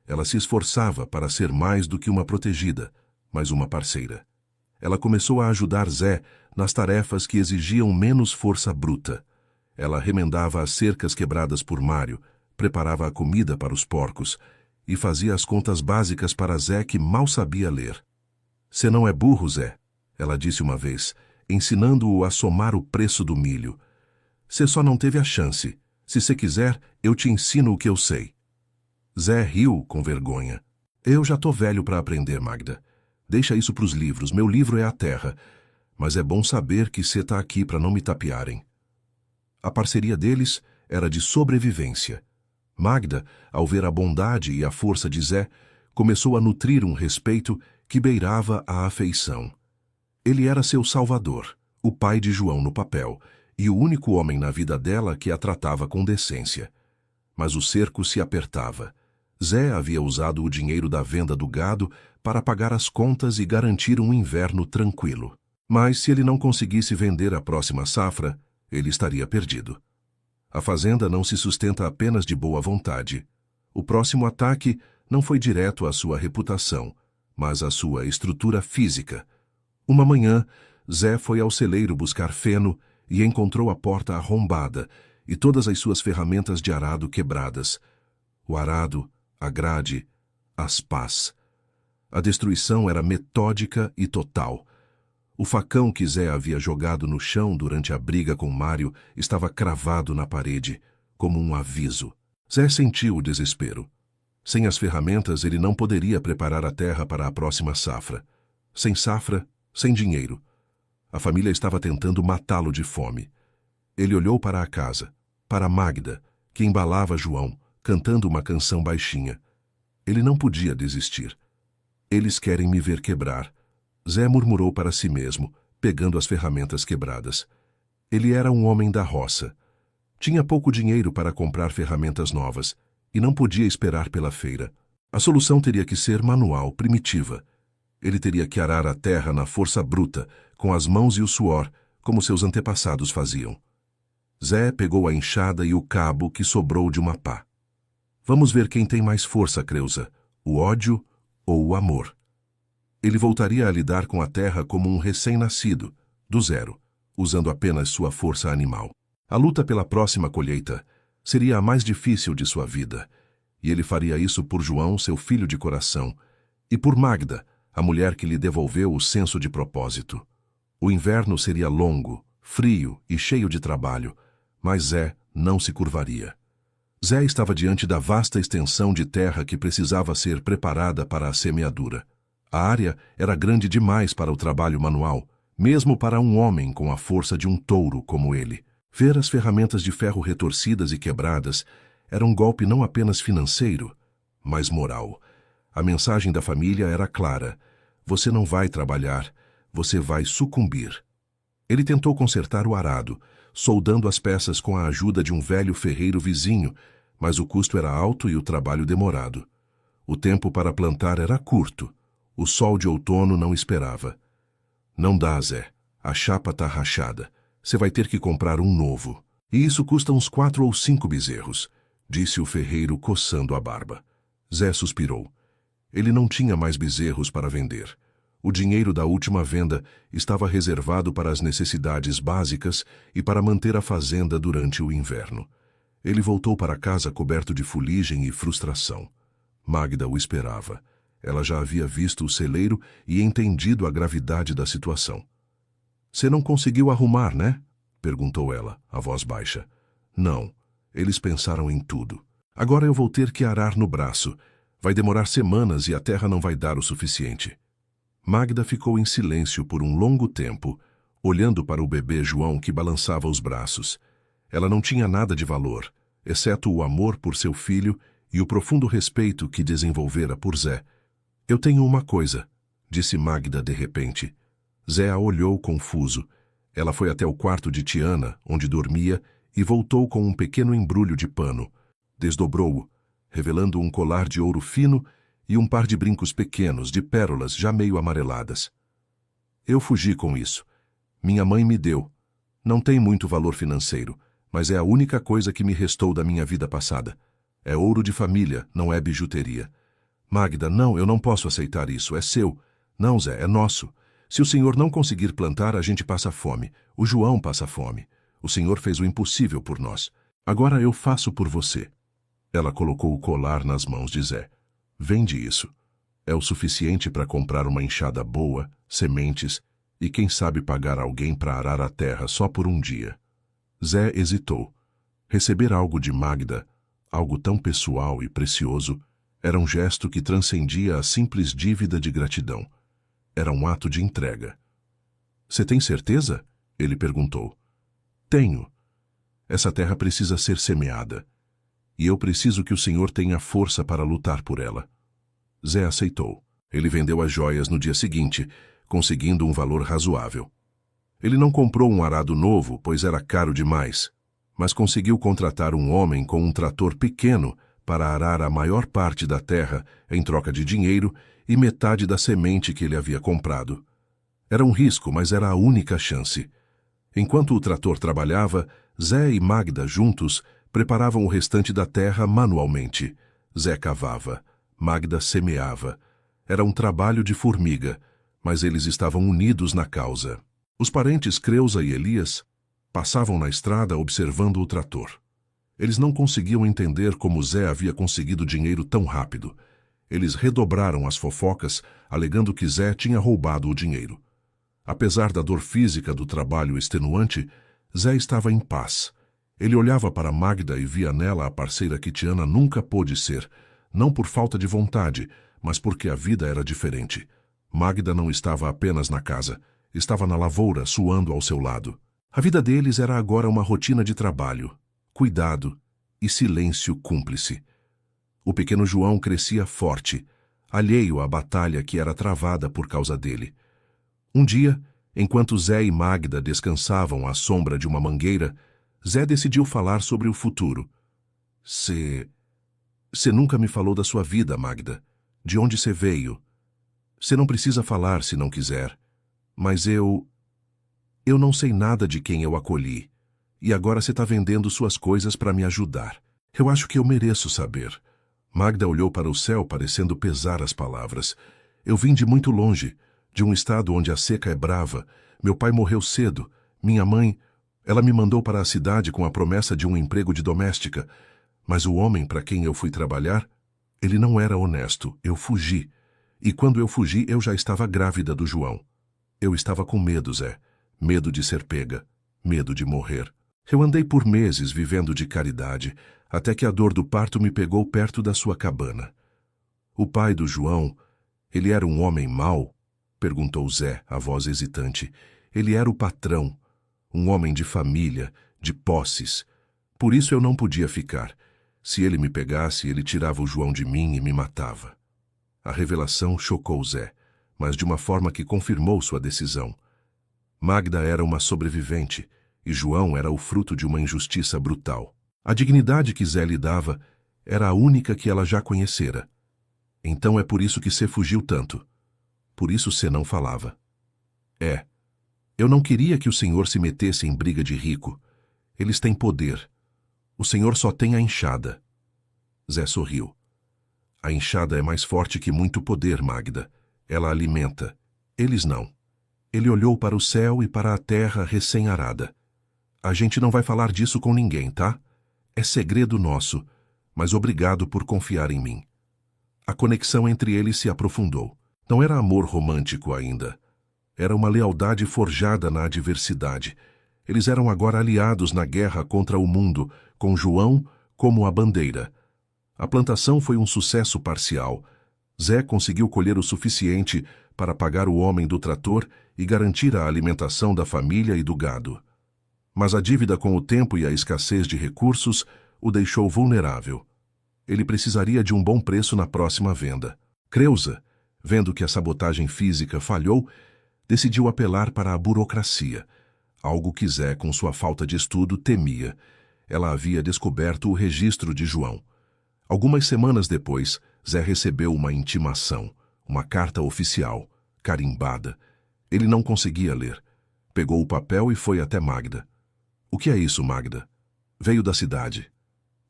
Ela se esforçava para ser mais do que uma protegida, mas uma parceira. Ela começou a ajudar Zé nas tarefas que exigiam menos força bruta. Ela remendava as cercas quebradas por Mário, preparava a comida para os porcos e fazia as contas básicas para Zé que mal sabia ler. Cê não é burro, Zé, ela disse uma vez, ensinando-o a somar o preço do milho. Cê só não teve a chance. Se cê quiser, eu te ensino o que eu sei. Zé riu com vergonha. Eu já tô velho para aprender, Magda. Deixa isso pros livros, meu livro é a terra. Mas é bom saber que cê tá aqui para não me tapearem. A parceria deles era de sobrevivência. Magda, ao ver a bondade e a força de Zé, começou a nutrir um respeito que beirava a afeição. Ele era seu salvador, o pai de João no papel, e o único homem na vida dela que a tratava com decência. Mas o cerco se apertava. Zé havia usado o dinheiro da venda do gado para pagar as contas e garantir um inverno tranquilo. Mas se ele não conseguisse vender a próxima safra, ele estaria perdido. A fazenda não se sustenta apenas de boa vontade. O próximo ataque não foi direto à sua reputação, mas à sua estrutura física. Uma manhã, Zé foi ao celeiro buscar feno e encontrou a porta arrombada e todas as suas ferramentas de arado quebradas. O arado, a grade, as pás. A destruição era metódica e total. O facão que Zé havia jogado no chão durante a briga com Mário estava cravado na parede, como um aviso. Zé sentiu o desespero. Sem as ferramentas, ele não poderia preparar a terra para a próxima safra. Sem safra, sem dinheiro. A família estava tentando matá-lo de fome. Ele olhou para a casa, para Magda, que embalava João, cantando uma canção baixinha. Ele não podia desistir. Eles querem me ver quebrar. Zé murmurou para si mesmo, pegando as ferramentas quebradas. Ele era um homem da roça. Tinha pouco dinheiro para comprar ferramentas novas e não podia esperar pela feira. A solução teria que ser manual, primitiva. Ele teria que arar a terra na força bruta, com as mãos e o suor, como seus antepassados faziam. Zé pegou a enxada e o cabo que sobrou de uma pá. Vamos ver quem tem mais força, Creusa, o ódio ou o amor. Ele voltaria a lidar com a terra como um recém-nascido, do zero, usando apenas sua força animal. A luta pela próxima colheita seria a mais difícil de sua vida, e ele faria isso por João, seu filho de coração, e por Magda, a mulher que lhe devolveu o senso de propósito. O inverno seria longo, frio e cheio de trabalho, mas Zé não se curvaria. Zé estava diante da vasta extensão de terra que precisava ser preparada para a semeadura. A área era grande demais para o trabalho manual, mesmo para um homem com a força de um touro como ele. Ver as ferramentas de ferro retorcidas e quebradas era um golpe não apenas financeiro, mas moral. A mensagem da família era clara: você não vai trabalhar, você vai sucumbir. Ele tentou consertar o arado, soldando as peças com a ajuda de um velho ferreiro vizinho, mas o custo era alto e o trabalho demorado. O tempo para plantar era curto. O sol de outono não esperava. Não dá, Zé. A chapa tá rachada. Você vai ter que comprar um novo. E isso custa uns 4 ou 5 bezerros, disse o ferreiro coçando a barba. Zé suspirou. Ele não tinha mais bezerros para vender. O dinheiro da última venda estava reservado para as necessidades básicas e para manter a fazenda durante o inverno. Ele voltou para casa coberto de fuligem e frustração. Magda o esperava. Ela já havia visto o celeiro e entendido a gravidade da situação. "Você não conseguiu arrumar, né?" perguntou ela, a voz baixa. "Não. Eles pensaram em tudo. Agora eu vou ter que arar no braço. Vai demorar semanas e a terra não vai dar o suficiente." Magda ficou em silêncio por um longo tempo, olhando para o bebê João que balançava os braços. Ela não tinha nada de valor, exceto o amor por seu filho e o profundo respeito que desenvolvera por Zé. "Eu tenho uma coisa", disse Magda de repente. Zé a olhou confuso. Ela foi até o quarto de Tiana, onde dormia, e voltou com um pequeno embrulho de pano. Desdobrou-o, revelando um colar de ouro fino e um par de brincos pequenos de pérolas já meio amareladas. "Eu fugi com isso. Minha mãe me deu. Não tem muito valor financeiro, mas é a única coisa que me restou da minha vida passada. É ouro de família, não é bijuteria." "Magda, não, eu não posso aceitar isso. É seu." "Não, Zé, é nosso. Se o senhor não conseguir plantar, a gente passa fome. O João passa fome. O senhor fez o impossível por nós. Agora eu faço por você." Ela colocou o colar nas mãos de Zé. "Vende isso. É o suficiente para comprar uma enxada boa, sementes e quem sabe pagar alguém para arar a terra só por um dia." Zé hesitou. Receber algo de Magda, algo tão pessoal e precioso, era um gesto que transcendia a simples dívida de gratidão. Era um ato de entrega. "Você tem certeza?" ele perguntou. "Tenho. Essa terra precisa ser semeada. E eu preciso que o senhor tenha força para lutar por ela." Zé aceitou. Ele vendeu as joias no dia seguinte, conseguindo um valor razoável. Ele não comprou um arado novo, pois era caro demais, mas conseguiu contratar um homem com um trator pequeno para arar a maior parte da terra em troca de dinheiro e metade da semente que ele havia comprado. Era um risco, mas era a única chance. Enquanto o trator trabalhava, Zé e Magda juntos preparavam o restante da terra manualmente. Zé cavava, Magda semeava. Era um trabalho de formiga, mas eles estavam unidos na causa. Os parentes Creusa e Elias passavam na estrada observando o trator. Eles não conseguiam entender como Zé havia conseguido dinheiro tão rápido. Eles redobraram as fofocas, alegando que Zé tinha roubado o dinheiro. Apesar da dor física do trabalho extenuante, Zé estava em paz. Ele olhava para Magda e via nela a parceira que Tiana nunca pôde ser, não por falta de vontade, mas porque a vida era diferente. Magda não estava apenas na casa, estava na lavoura, suando ao seu lado. A vida deles era agora uma rotina de trabalho, cuidado e silêncio cúmplice. O pequeno João crescia forte, alheio à batalha que era travada por causa dele. Um dia, enquanto Zé e Magda descansavam à sombra de uma mangueira, Zé decidiu falar sobre o futuro. Você nunca me falou da sua vida, Magda. De onde você veio? Você não precisa falar se não quiser. Mas eu não sei nada de quem eu acolhi. E agora você está vendendo suas coisas para me ajudar. Eu acho que eu mereço saber." Magda olhou para o céu, parecendo pesar as palavras. "Eu vim de muito longe, de um estado onde a seca é brava. Meu pai morreu cedo. Minha mãe, ela me mandou para a cidade com a promessa de um emprego de doméstica. Mas o homem para quem eu fui trabalhar, ele não era honesto. Eu fugi. E quando eu fugi, eu já estava grávida do João. Eu estava com medo, Zé. Medo de ser pega. Medo de morrer. Eu andei por meses vivendo de caridade, até que a dor do parto me pegou perto da sua cabana." "O pai do João, ele era um homem mau?" perguntou Zé, a voz hesitante. "Ele era o patrão, um homem de família, de posses. Por isso eu não podia ficar. Se ele me pegasse, ele tirava o João de mim e me matava." A revelação chocou Zé, mas de uma forma que confirmou sua decisão. Magda era uma sobrevivente, e João era o fruto de uma injustiça brutal. A dignidade que Zé lhe dava era a única que ela já conhecera. "Então é por isso que você fugiu tanto. Por isso você não falava." "É. Eu não queria que o senhor se metesse em briga de rico. Eles têm poder. O senhor só tem a enxada." Zé sorriu. A enxada é mais forte que muito poder, Magda. Ela alimenta. Eles não. Ele olhou para o céu e para a terra recém-arada. A gente não vai falar disso com ninguém, tá? É segredo nosso, mas obrigado por confiar em mim. A conexão entre eles se aprofundou. Não era amor romântico ainda. Era uma lealdade forjada na adversidade. Eles eram agora aliados na guerra contra o mundo, com João como a bandeira. A plantação foi um sucesso parcial. Zé conseguiu colher o suficiente para pagar o homem do trator e garantir a alimentação da família e do gado. Mas a dívida com o tempo e a escassez de recursos o deixou vulnerável. Ele precisaria de um bom preço na próxima venda. Creuza, vendo que a sabotagem física falhou, decidiu apelar para a burocracia, algo que Zé, com sua falta de estudo, temia. Ela havia descoberto o registro de João. Algumas semanas depois, Zé recebeu uma intimação, uma carta oficial, carimbada. Ele não conseguia ler. Pegou o papel e foi até Magda. O que é isso, Magda? Veio da cidade.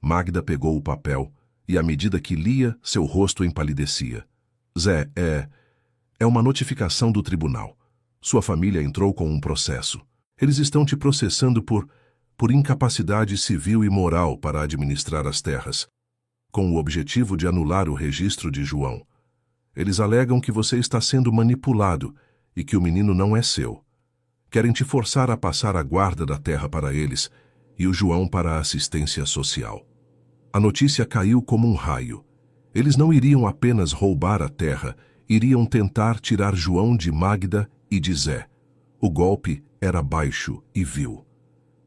Magda pegou o papel e, à medida que lia, seu rosto empalidecia. Zé, é uma notificação do tribunal. Sua família entrou com um processo. Eles estão te processando por incapacidade civil e moral para administrar as terras, com o objetivo de anular o registro de João. Eles alegam que você está sendo manipulado e que o menino não é seu. Querem te forçar a passar a guarda da terra para eles e o João para a assistência social. A notícia caiu como um raio. Eles não iriam apenas roubar a terra, iriam tentar tirar João de Magda e de Zé. O golpe era baixo e vil.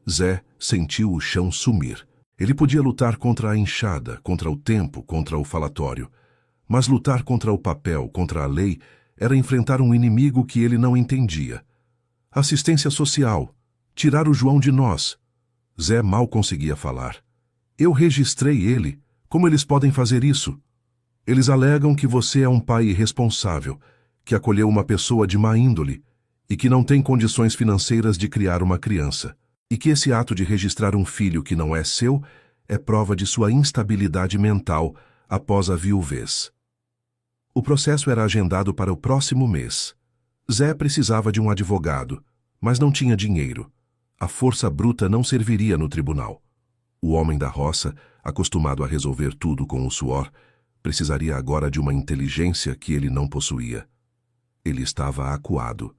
Zé sentiu o chão sumir. Ele podia lutar contra a enxada, contra o tempo, contra o falatório. Mas lutar contra o papel, contra a lei, era enfrentar um inimigo que ele não entendia. Assistência social. Tirar o João de nós. Zé mal conseguia falar. Eu registrei ele. Como eles podem fazer isso? Eles alegam que você é um pai irresponsável, que acolheu uma pessoa de má índole e que não tem condições financeiras de criar uma criança, e que esse ato de registrar um filho que não é seu é prova de sua instabilidade mental após a viuvez. O processo era agendado para o próximo mês. Zé precisava de um advogado, mas não tinha dinheiro. A força bruta não serviria no tribunal. O homem da roça, acostumado a resolver tudo com o suor, precisaria agora de uma inteligência que ele não possuía. Ele estava acuado.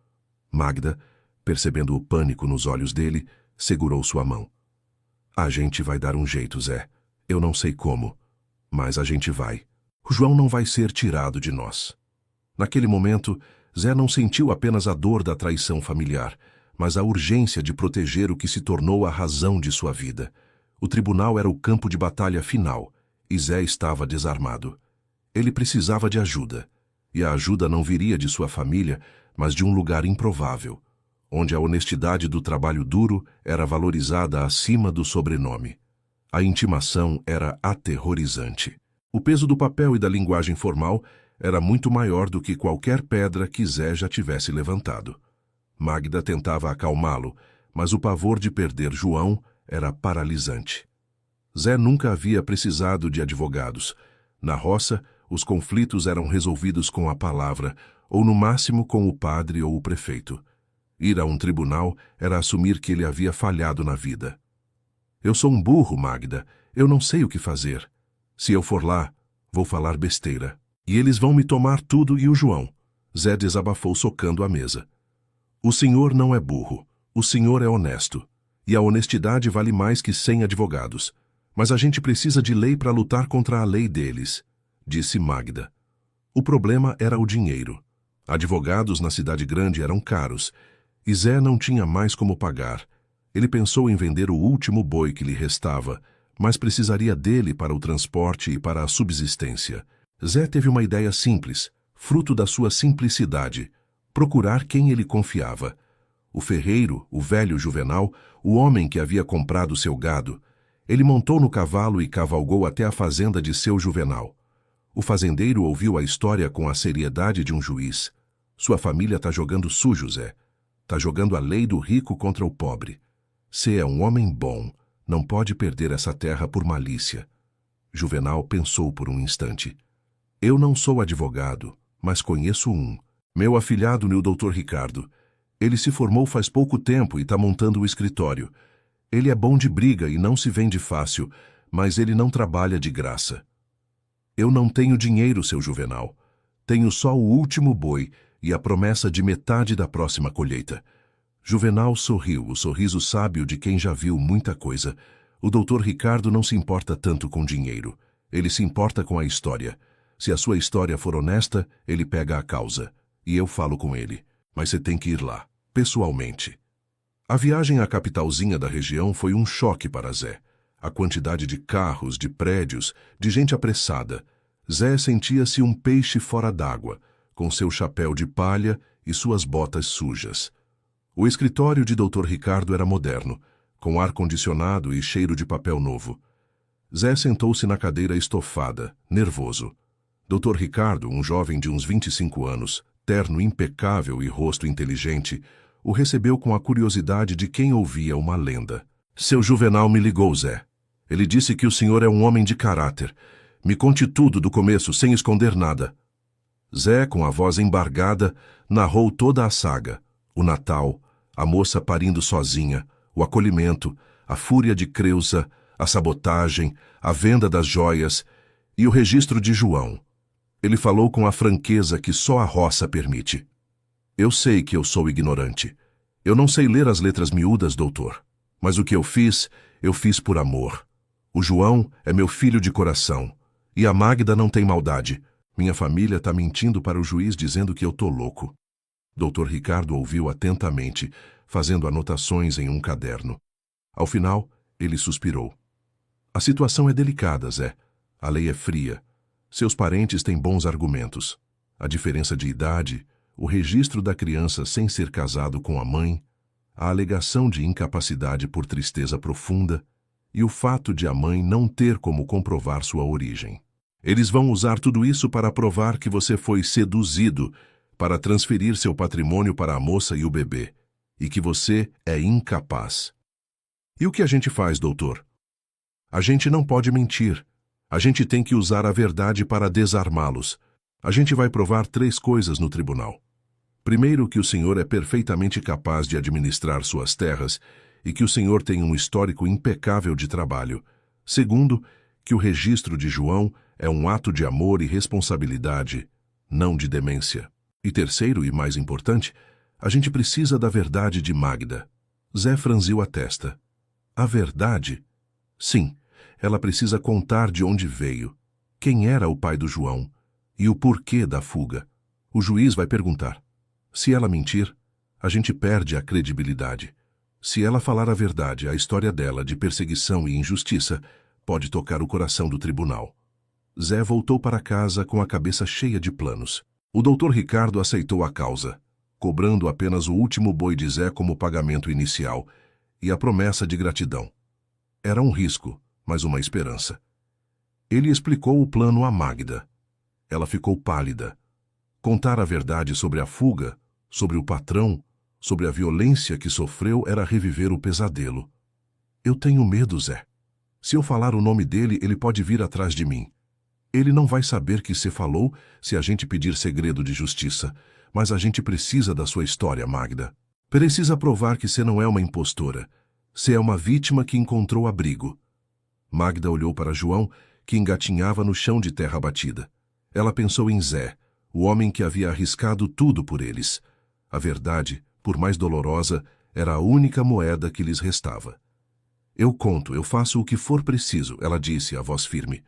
Magda, percebendo o pânico nos olhos dele, segurou sua mão. A gente vai dar um jeito, Zé. Eu não sei como, mas a gente vai. O João não vai ser tirado de nós. Naquele momento, Zé não sentiu apenas a dor da traição familiar, mas a urgência de proteger o que se tornou a razão de sua vida. O tribunal era o campo de batalha final, e Zé estava desarmado. Ele precisava de ajuda, e a ajuda não viria de sua família, mas de um lugar improvável, onde a honestidade do trabalho duro era valorizada acima do sobrenome. A intimação era aterrorizante. O peso do papel e da linguagem formal era muito maior do que qualquer pedra que Zé já tivesse levantado. Magda tentava acalmá-lo, mas o pavor de perder João era paralisante. Zé nunca havia precisado de advogados. Na roça, os conflitos eram resolvidos com a palavra, ou no máximo com o padre ou o prefeito. Ir a um tribunal era assumir que ele havia falhado na vida. Eu sou um burro, Magda. Eu não sei o que fazer. Se eu for lá, vou falar besteira. E eles vão me tomar tudo e o João. Zé desabafou socando a mesa. O senhor não é burro. O senhor é honesto. E a honestidade vale mais que 100 advogados. Mas a gente precisa de lei para lutar contra a lei deles, disse Magda. O problema era o dinheiro. Advogados na cidade grande eram caros, e Zé não tinha mais como pagar. Ele pensou em vender o último boi que lhe restava, mas precisaria dele para o transporte e para a subsistência. Zé teve uma ideia simples, fruto da sua simplicidade: procurar quem ele confiava. O ferreiro, o velho Juvenal, o homem que havia comprado seu gado. Ele montou no cavalo e cavalgou até a fazenda de seu Juvenal. O fazendeiro ouviu a história com a seriedade de um juiz. Sua família tá jogando sujo, Zé. Tá jogando a lei do rico contra o pobre. Cê é um homem bom. Não pode perder essa terra por malícia. Juvenal pensou por um instante. Eu não sou advogado, mas conheço um. Meu afilhado é o Dr. Ricardo. Ele se formou faz pouco tempo e está montando o escritório. Ele é bom de briga e não se vende fácil, mas ele não trabalha de graça. Eu não tenho dinheiro, seu Juvenal. Tenho só o último boi e a promessa de metade da próxima colheita. Juvenal sorriu, o sorriso sábio de quem já viu muita coisa. O Dr. Ricardo não se importa tanto com dinheiro. Ele se importa com a história. Se a sua história for honesta, ele pega a causa. E eu falo com ele. Mas você tem que ir lá, pessoalmente. A viagem à capitalzinha da região foi um choque para Zé. A quantidade de carros, de prédios, de gente apressada. Zé sentia-se um peixe fora d'água, com seu chapéu de palha e suas botas sujas. O escritório de Dr. Ricardo era moderno, com ar-condicionado e cheiro de papel novo. Zé sentou-se na cadeira estofada, nervoso. Dr. Ricardo, um jovem de uns 25 anos, terno impecável e rosto inteligente, o recebeu com a curiosidade de quem ouvia uma lenda. Seu Juvenal me ligou, Zé. Ele disse que o senhor é um homem de caráter. Me conte tudo do começo, sem esconder nada. Zé, com a voz embargada, narrou toda a saga. O Natal, a moça parindo sozinha, o acolhimento, a fúria de Creusa, a sabotagem, a venda das joias e o registro de João. Ele falou com a franqueza que só a roça permite. Eu sei que eu sou ignorante. Eu não sei ler as letras miúdas, doutor. Mas o que eu fiz por amor. O João é meu filho de coração. E a Magda não tem maldade. Minha família está mentindo para o juiz dizendo que eu tô louco. Dr. Ricardo ouviu atentamente, fazendo anotações em um caderno. Ao final, ele suspirou. A situação é delicada, Zé. A lei é fria. Seus parentes têm bons argumentos. A diferença de idade, o registro da criança sem ser casado com a mãe, a alegação de incapacidade por tristeza profunda e o fato de a mãe não ter como comprovar sua origem. Eles vão usar tudo isso para provar que você foi seduzido para transferir seu patrimônio para a moça e o bebê, e que você é incapaz. E o que a gente faz, doutor? A gente não pode mentir. A gente tem que usar a verdade para desarmá-los. A gente vai provar 3 coisas no tribunal. Primeiro, que o senhor é perfeitamente capaz de administrar suas terras e que o senhor tem um histórico impecável de trabalho. Segundo, que o registro de João é um ato de amor e responsabilidade, não de demência. E terceiro, e mais importante, a gente precisa da verdade de Magda. Zé franziu a testa. A verdade? Sim, ela precisa contar de onde veio, quem era o pai do João e o porquê da fuga. O juiz vai perguntar. Se ela mentir, a gente perde a credibilidade. Se ela falar a verdade, a história dela de perseguição e injustiça pode tocar o coração do tribunal. Zé voltou para casa com a cabeça cheia de planos. O Dr. Ricardo aceitou a causa, cobrando apenas o último boi de Zé como pagamento inicial e a promessa de gratidão. Era um risco, mas uma esperança. Ele explicou o plano a Magda. Ela ficou pálida. Contar a verdade sobre a fuga, sobre o patrão, sobre a violência que sofreu era reviver o pesadelo. Eu tenho medo, Zé. Se eu falar o nome dele, ele pode vir atrás de mim. Ele não vai saber que você falou se a gente pedir segredo de justiça, mas a gente precisa da sua história, Magda. Precisa provar que você não é uma impostora. Você é uma vítima que encontrou abrigo. Magda olhou para João, que engatinhava no chão de terra batida. Ela pensou em Zé, o homem que havia arriscado tudo por eles. A verdade, por mais dolorosa, era a única moeda que lhes restava. Eu conto, eu faço o que for preciso, ela disse, a voz firme.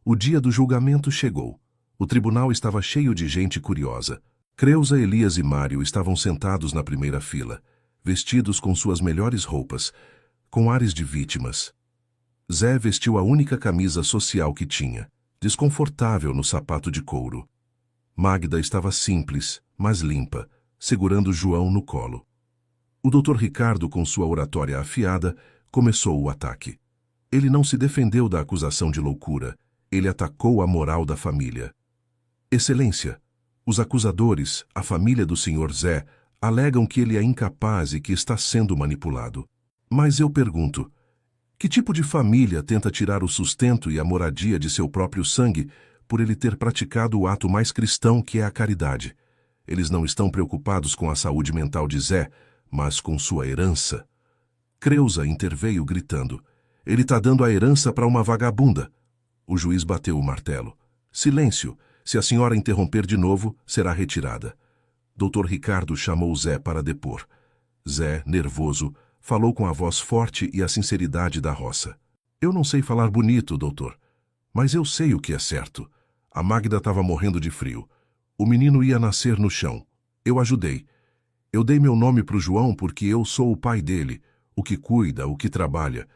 O dia do julgamento chegou. O tribunal estava cheio de gente curiosa. Creusa, Elias e Mário estavam sentados na primeira fila, vestidos com suas melhores roupas, com ares de vítimas. Zé vestiu a única camisa social que tinha, desconfortável no sapato de couro. Magda estava simples, mas limpa, segurando João no colo. O Dr. Ricardo, com sua oratória afiada, começou o ataque. Ele não se defendeu da acusação de loucura, ele atacou a moral da família. Excelência, os acusadores, a família do Sr. Zé, alegam que ele é incapaz e que está sendo manipulado. Mas eu pergunto, que tipo de família tenta tirar o sustento e a moradia de seu próprio sangue por ele ter praticado o ato mais cristão, que é a caridade. Eles não estão preocupados com a saúde mental de Zé, mas com sua herança. Creusa interveio gritando: ele está dando a herança para uma vagabunda. O juiz bateu o martelo. Silêncio! Se a senhora interromper de novo, será retirada. Dr. Ricardo chamou Zé para depor. Zé, nervoso, falou com a voz forte e a sinceridade da roça. Eu não sei falar bonito, doutor, mas eu sei o que é certo. A Magda estava morrendo de frio. O menino ia nascer no chão. Eu ajudei. Eu dei meu nome para o João porque eu sou o pai dele, o que cuida, o que trabalha.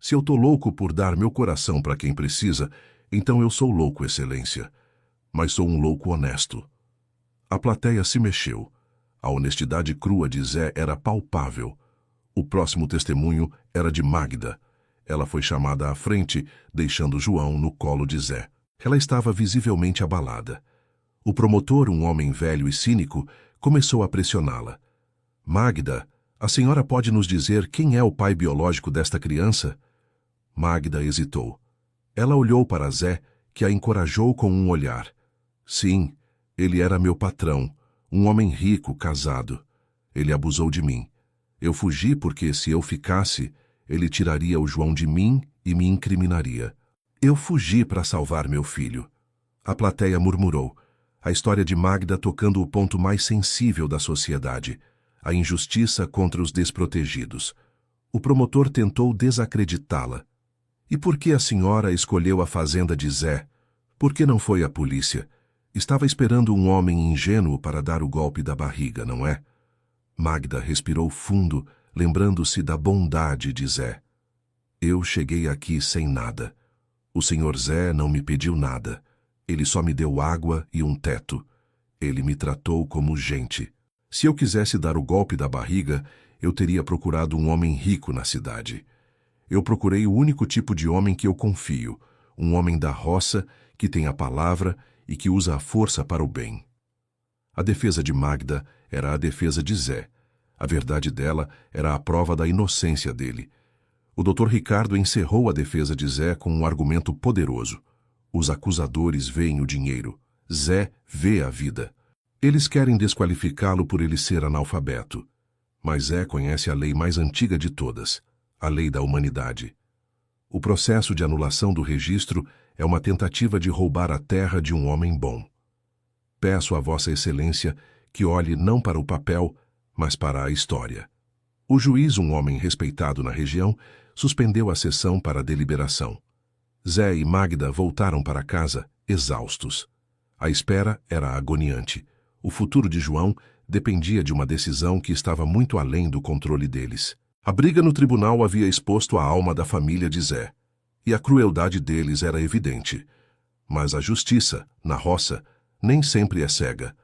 Se eu tô louco por dar meu coração para quem precisa, então eu sou louco, excelência. Mas sou um louco honesto. A plateia se mexeu. A honestidade crua de Zé era palpável. O próximo testemunho era de Magda. Ela foi chamada à frente, deixando João no colo de Zé. Ela estava visivelmente abalada. O promotor, um homem velho e cínico, começou a pressioná-la. Magda, a senhora pode nos dizer quem é o pai biológico desta criança? Magda hesitou. Ela olhou para Zé, que a encorajou com um olhar. Sim, ele era meu patrão, um homem rico, casado. Ele abusou de mim. Eu fugi porque, se eu ficasse, ele tiraria o João de mim e me incriminaria. Eu fugi para salvar meu filho. A plateia murmurou. A história de Magda tocando o ponto mais sensível da sociedade, a injustiça contra os desprotegidos. O promotor tentou desacreditá-la. E por que a senhora escolheu a fazenda de Zé? Por que não foi a polícia? Estava esperando um homem ingênuo para dar o golpe da barriga, não é? Magda respirou fundo, lembrando-se da bondade de Zé. Eu cheguei aqui sem nada. O senhor Zé não me pediu nada. Ele só me deu água e um teto. Ele me tratou como gente. Se eu quisesse dar o golpe da barriga, eu teria procurado um homem rico na cidade. Eu procurei o único tipo de homem que eu confio, um homem da roça, que tem a palavra e que usa a força para o bem. A defesa de Magda era a defesa de Zé. A verdade dela era a prova da inocência dele. O Dr. Ricardo encerrou a defesa de Zé com um argumento poderoso. Os acusadores veem o dinheiro. Zé vê a vida. Eles querem desqualificá-lo por ele ser analfabeto. Mas Zé conhece a lei mais antiga de todas, a lei da humanidade. O processo de anulação do registro é uma tentativa de roubar a terra de um homem bom. Peço a Vossa Excelência que olhe não para o papel, mas para a história. O juiz, um homem respeitado na região, suspendeu a sessão para a deliberação. Zé e Magda voltaram para casa, exaustos. A espera era agoniante. O futuro de João dependia de uma decisão que estava muito além do controle deles. A briga no tribunal havia exposto a alma da família de Zé, e a crueldade deles era evidente. Mas a justiça, na roça, nem sempre é cega.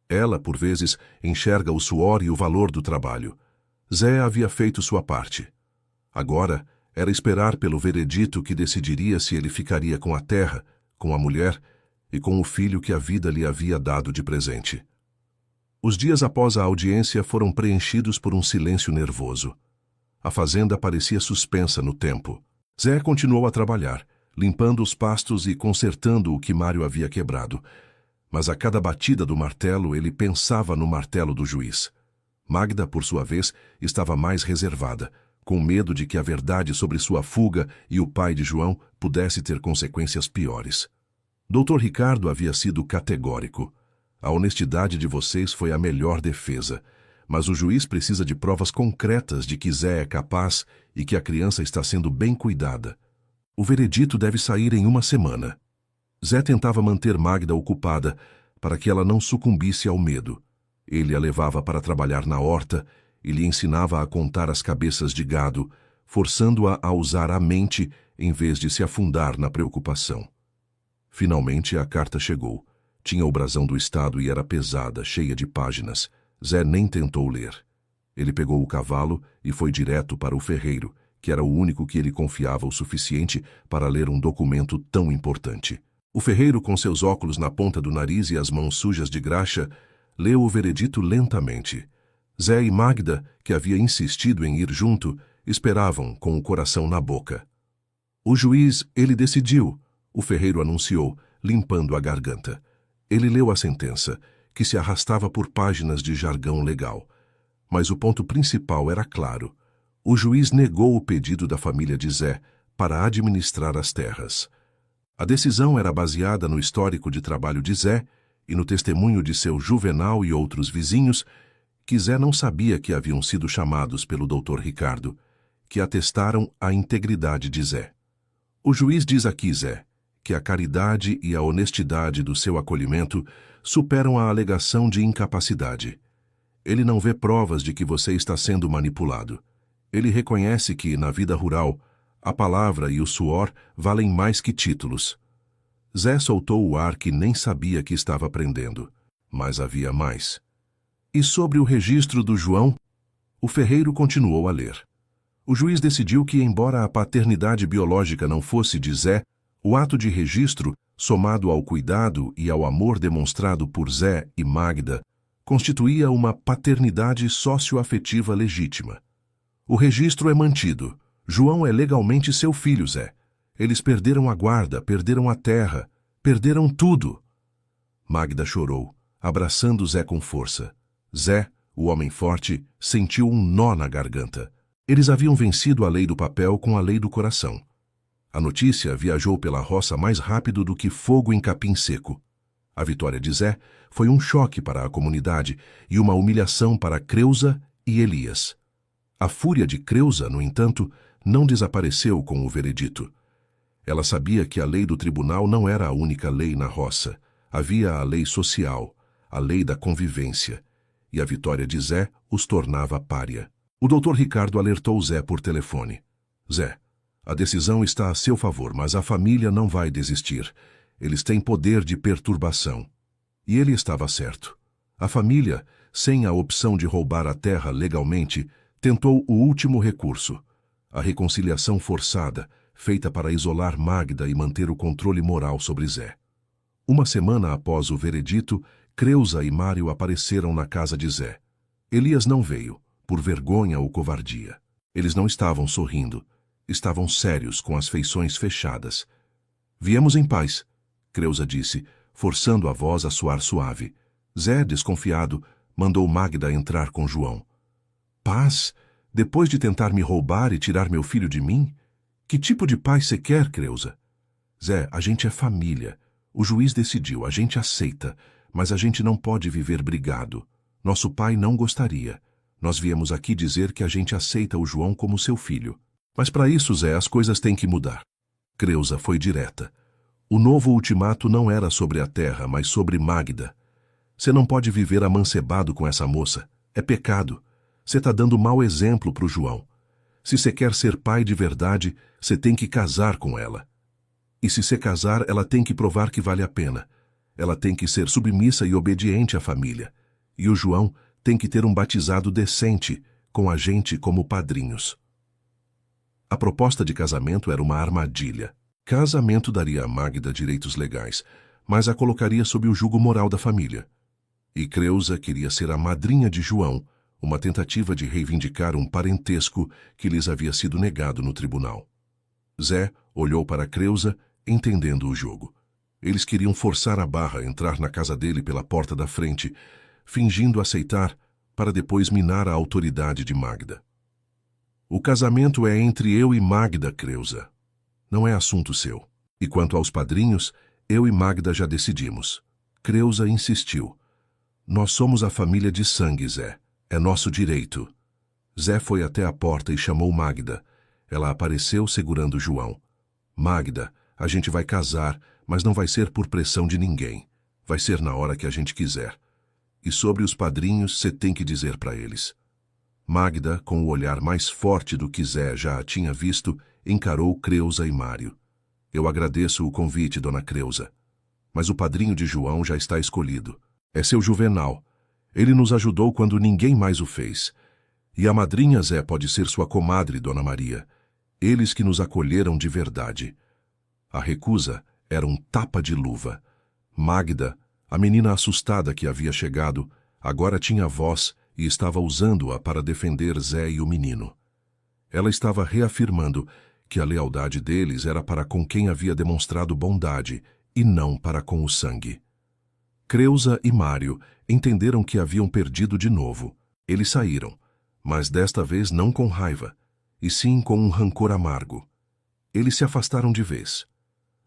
Ela, por vezes, enxerga o suor e o valor do trabalho. Zé havia feito sua parte. Agora, era esperar pelo veredito que decidiria se ele ficaria com a terra, com a mulher e com o filho que a vida lhe havia dado de presente. Os dias após a audiência foram preenchidos por um silêncio nervoso. A fazenda parecia suspensa no tempo. Zé continuou a trabalhar, limpando os pastos e consertando o que Mário havia quebrado. Mas a cada batida do martelo ele pensava no martelo do juiz. Magda, por sua vez, estava mais reservada, com medo de que a verdade sobre sua fuga e o pai de João pudesse ter consequências piores. Dr. Ricardo havia sido categórico. A honestidade de vocês foi a melhor defesa, mas o juiz precisa de provas concretas de que Zé é capaz e que a criança está sendo bem cuidada. O veredito deve sair em uma semana. Zé tentava manter Magda ocupada para que ela não sucumbisse ao medo. Ele a levava para trabalhar na horta e lhe ensinava a contar as cabeças de gado, forçando-a a usar a mente em vez de se afundar na preocupação. Finalmente a carta chegou. Tinha o brasão do estado e era pesada, cheia de páginas. Zé nem tentou ler. Ele pegou o cavalo e foi direto para o ferreiro, que era o único que ele confiava o suficiente para ler um documento tão importante. O ferreiro, com seus óculos na ponta do nariz e as mãos sujas de graxa, leu o veredito lentamente. Zé e Magda, que havia insistido em ir junto, esperavam com o coração na boca. O juiz, ele decidiu, o ferreiro anunciou, limpando a garganta. Ele leu a sentença, que se arrastava por páginas de jargão legal. Mas o ponto principal era claro. O juiz negou o pedido da família de Zé para administrar as terras. A decisão era baseada no histórico de trabalho de Zé e no testemunho de seu Juvenal e outros vizinhos, que Zé não sabia que haviam sido chamados pelo Dr. Ricardo, que atestaram a integridade de Zé. O juiz diz aqui, Zé, que a caridade e a honestidade do seu acolhimento superam a alegação de incapacidade. Ele não vê provas de que você está sendo manipulado. Ele reconhece que, na vida rural, a palavra e o suor valem mais que títulos. Zé soltou o ar que nem sabia que estava aprendendo, mas havia mais. E sobre o registro do João? O ferreiro continuou a ler. O juiz decidiu que, embora a paternidade biológica não fosse de Zé, o ato de registro, somado ao cuidado e ao amor demonstrado por Zé e Magda, constituía uma paternidade socioafetiva legítima. O registro é mantido. João é legalmente seu filho, Zé. Eles perderam a guarda, perderam a terra, perderam tudo. Magda chorou, abraçando Zé com força. Zé, o homem forte, sentiu um nó na garganta. Eles haviam vencido a lei do papel com a lei do coração. A notícia viajou pela roça mais rápido do que fogo em capim seco. A vitória de Zé foi um choque para a comunidade e uma humilhação para Creuza e Elias. A fúria de Creuza, no entanto, não desapareceu com o veredito. Ela sabia que a lei do tribunal não era a única lei na roça. Havia a lei social, a lei da convivência, e a vitória de Zé os tornava pária. O Dr. Ricardo alertou Zé por telefone. Zé, a decisão está a seu favor, mas a família não vai desistir. Eles têm poder de perturbação. E ele estava certo. A família, sem a opção de roubar a terra legalmente, tentou o último recurso, a reconciliação forçada, feita para isolar Magda e manter o controle moral sobre Zé. Uma semana após o veredito, Creuza e Mário apareceram na casa de Zé. Elias não veio, por vergonha ou covardia. Eles não estavam sorrindo. Estavam sérios, com as feições fechadas. Viemos em paz, Creuza disse, forçando a voz a soar suave. Zé, desconfiado, mandou Magda entrar com João. Paz? Depois de tentar me roubar e tirar meu filho de mim? Que tipo de paz você quer, Creuza? Zé, a gente é família. O juiz decidiu, a gente aceita, mas a gente não pode viver brigado. Nosso pai não gostaria. Nós viemos aqui dizer que a gente aceita o João como seu filho. Mas para isso, Zé, as coisas têm que mudar. Creuza foi direta. O novo ultimato não era sobre a terra, mas sobre Magda. Você não pode viver amancebado com essa moça. É pecado. Você está dando mau exemplo para o João. Se você quer ser pai de verdade, você tem que casar com ela. E se você casar, ela tem que provar que vale a pena. Ela tem que ser submissa e obediente à família. E o João tem que ter um batizado decente, com a gente como padrinhos. A proposta de casamento era uma armadilha. Casamento daria a Magda direitos legais, mas a colocaria sob o jugo moral da família. E Creuza queria ser a madrinha de João, uma tentativa de reivindicar um parentesco que lhes havia sido negado no tribunal. Zé olhou para Creuza, entendendo o jogo. Eles queriam forçar a barra a entrar na casa dele pela porta da frente, fingindo aceitar, para depois minar a autoridade de Magda. O casamento é entre eu e Magda, Creuza. Não é assunto seu. E quanto aos padrinhos, eu e Magda já decidimos. Creuza insistiu. Nós somos a família de sangue, Zé. É nosso direito. Zé foi até a porta e chamou Magda. Ela apareceu segurando João. Magda, a gente vai casar, mas não vai ser por pressão de ninguém. Vai ser na hora que a gente quiser. E sobre os padrinhos, você tem que dizer para eles. Magda, com o olhar mais forte do que Zé já a tinha visto, encarou Creuza e Mário. Eu agradeço o convite, dona Creuza. Mas o padrinho de João já está escolhido. É seu Juvenal. Ele nos ajudou quando ninguém mais o fez. E a madrinha, Zé, pode ser sua comadre, dona Maria. Eles que nos acolheram de verdade. A recusa era um tapa de luva. Magda, a menina assustada que havia chegado, agora tinha voz e estava usando-a para defender Zé e o menino. Ela estava reafirmando que a lealdade deles era para com quem havia demonstrado bondade e não para com o sangue. Creusa e Mário entenderam que haviam perdido de novo. Eles saíram, mas desta vez não com raiva, e sim com um rancor amargo. Eles se afastaram de vez.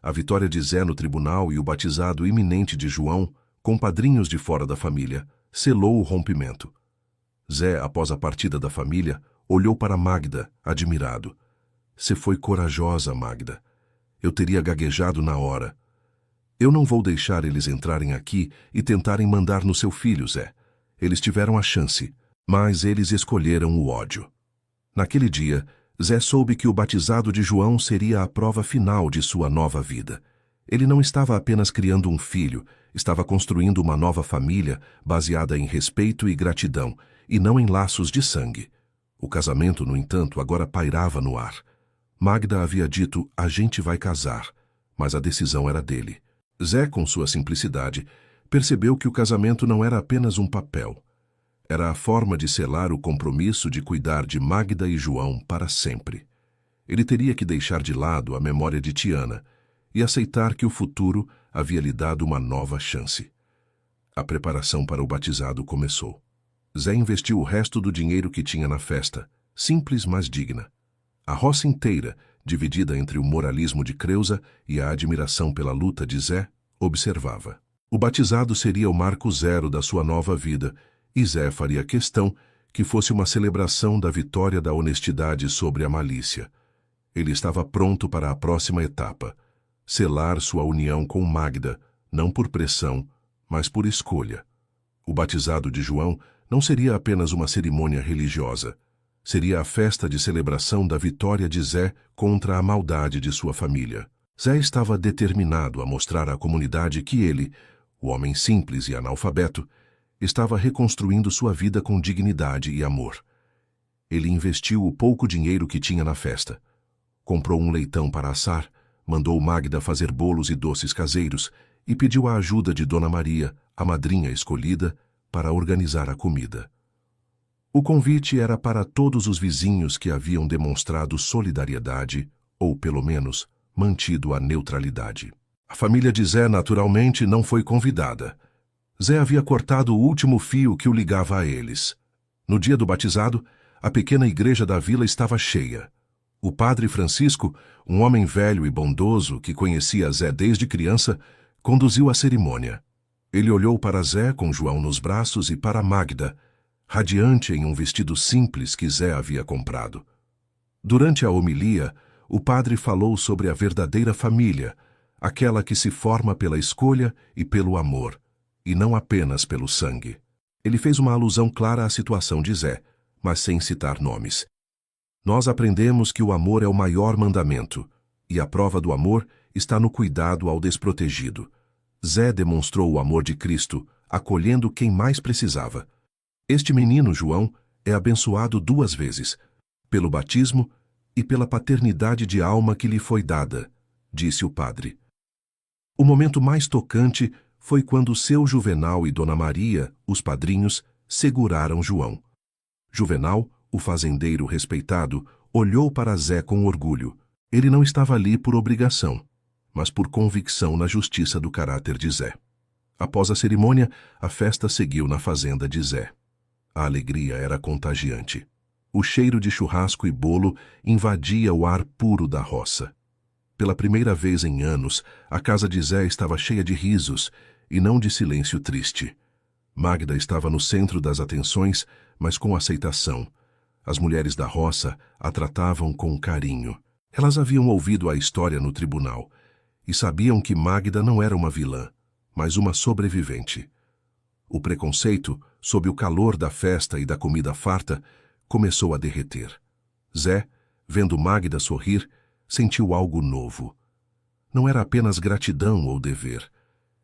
A vitória de Zé no tribunal e o batizado iminente de João, com padrinhos de fora da família, selou o rompimento. Zé, após a partida da família, olhou para Magda, admirado. Você foi corajosa, Magda. Eu teria gaguejado na hora. Eu não vou deixar eles entrarem aqui e tentarem mandar no seu filho, Zé. Eles tiveram a chance, mas eles escolheram o ódio. Naquele dia, Zé soube que o batizado de João seria a prova final de sua nova vida. Ele não estava apenas criando um filho, estava construindo uma nova família baseada em respeito e gratidão, e não em laços de sangue. O casamento, no entanto, agora pairava no ar. Magda havia dito, a gente vai casar, mas a decisão era dele. Zé, com sua simplicidade, percebeu que o casamento não era apenas um papel. Era a forma de selar o compromisso de cuidar de Magda e João para sempre. Ele teria que deixar de lado a memória de Tiana e aceitar que o futuro havia lhe dado uma nova chance. A preparação para o batizado começou. Zé investiu o resto do dinheiro que tinha na festa, simples mas digna. A roça inteira, dividida entre o moralismo de Creusa e a admiração pela luta de Zé, observava. O batizado seria o marco zero da sua nova vida, e Zé faria questão que fosse uma celebração da vitória da honestidade sobre a malícia. Ele estava pronto para a próxima etapa, selar sua união com Magda, não por pressão, mas por escolha. O batizado de João não seria apenas uma cerimônia religiosa. Seria a festa de celebração da vitória de Zé contra a maldade de sua família. Zé estava determinado a mostrar à comunidade que ele, o homem simples e analfabeto, estava reconstruindo sua vida com dignidade e amor. Ele investiu o pouco dinheiro que tinha na festa. Comprou um leitão para assar, mandou Magda fazer bolos e doces caseiros e pediu a ajuda de Dona Maria, a madrinha escolhida, para organizar a comida. O convite era para todos os vizinhos que haviam demonstrado solidariedade, ou, pelo menos, mantido a neutralidade. A família de Zé, naturalmente, não foi convidada. Zé havia cortado o último fio que o ligava a eles. No dia do batizado, a pequena igreja da vila estava cheia. O padre Francisco, um homem velho e bondoso que conhecia Zé desde criança, conduziu a cerimônia. Ele olhou para Zé com João nos braços e para Magda, radiante em um vestido simples que Zé havia comprado. Durante a homilia, o padre falou sobre a verdadeira família, aquela que se forma pela escolha e pelo amor, e não apenas pelo sangue. Ele fez uma alusão clara à situação de Zé, mas sem citar nomes. Nós aprendemos que o amor é o maior mandamento, e a prova do amor está no cuidado ao desprotegido. Zé demonstrou o amor de Cristo, acolhendo quem mais precisava. Este menino, João, é abençoado 2 vezes, pelo batismo e pela paternidade de alma que lhe foi dada, disse o padre. O momento mais tocante foi quando seu Juvenal e Dona Maria, os padrinhos, seguraram João. Juvenal, o fazendeiro respeitado, olhou para Zé com orgulho. Ele não estava ali por obrigação, mas por convicção na justiça do caráter de Zé. Após a cerimônia, a festa seguiu na fazenda de Zé. A alegria era contagiante. O cheiro de churrasco e bolo invadia o ar puro da roça. Pela primeira vez em anos, a casa de Zé estava cheia de risos e não de silêncio triste. Magda estava no centro das atenções, mas com aceitação. As mulheres da roça a tratavam com carinho. Elas haviam ouvido a história no tribunal e sabiam que Magda não era uma vilã, mas uma sobrevivente. O preconceito, sob o calor da festa e da comida farta, começou a derreter. Zé, vendo Magda sorrir, sentiu algo novo. Não era apenas gratidão ou dever.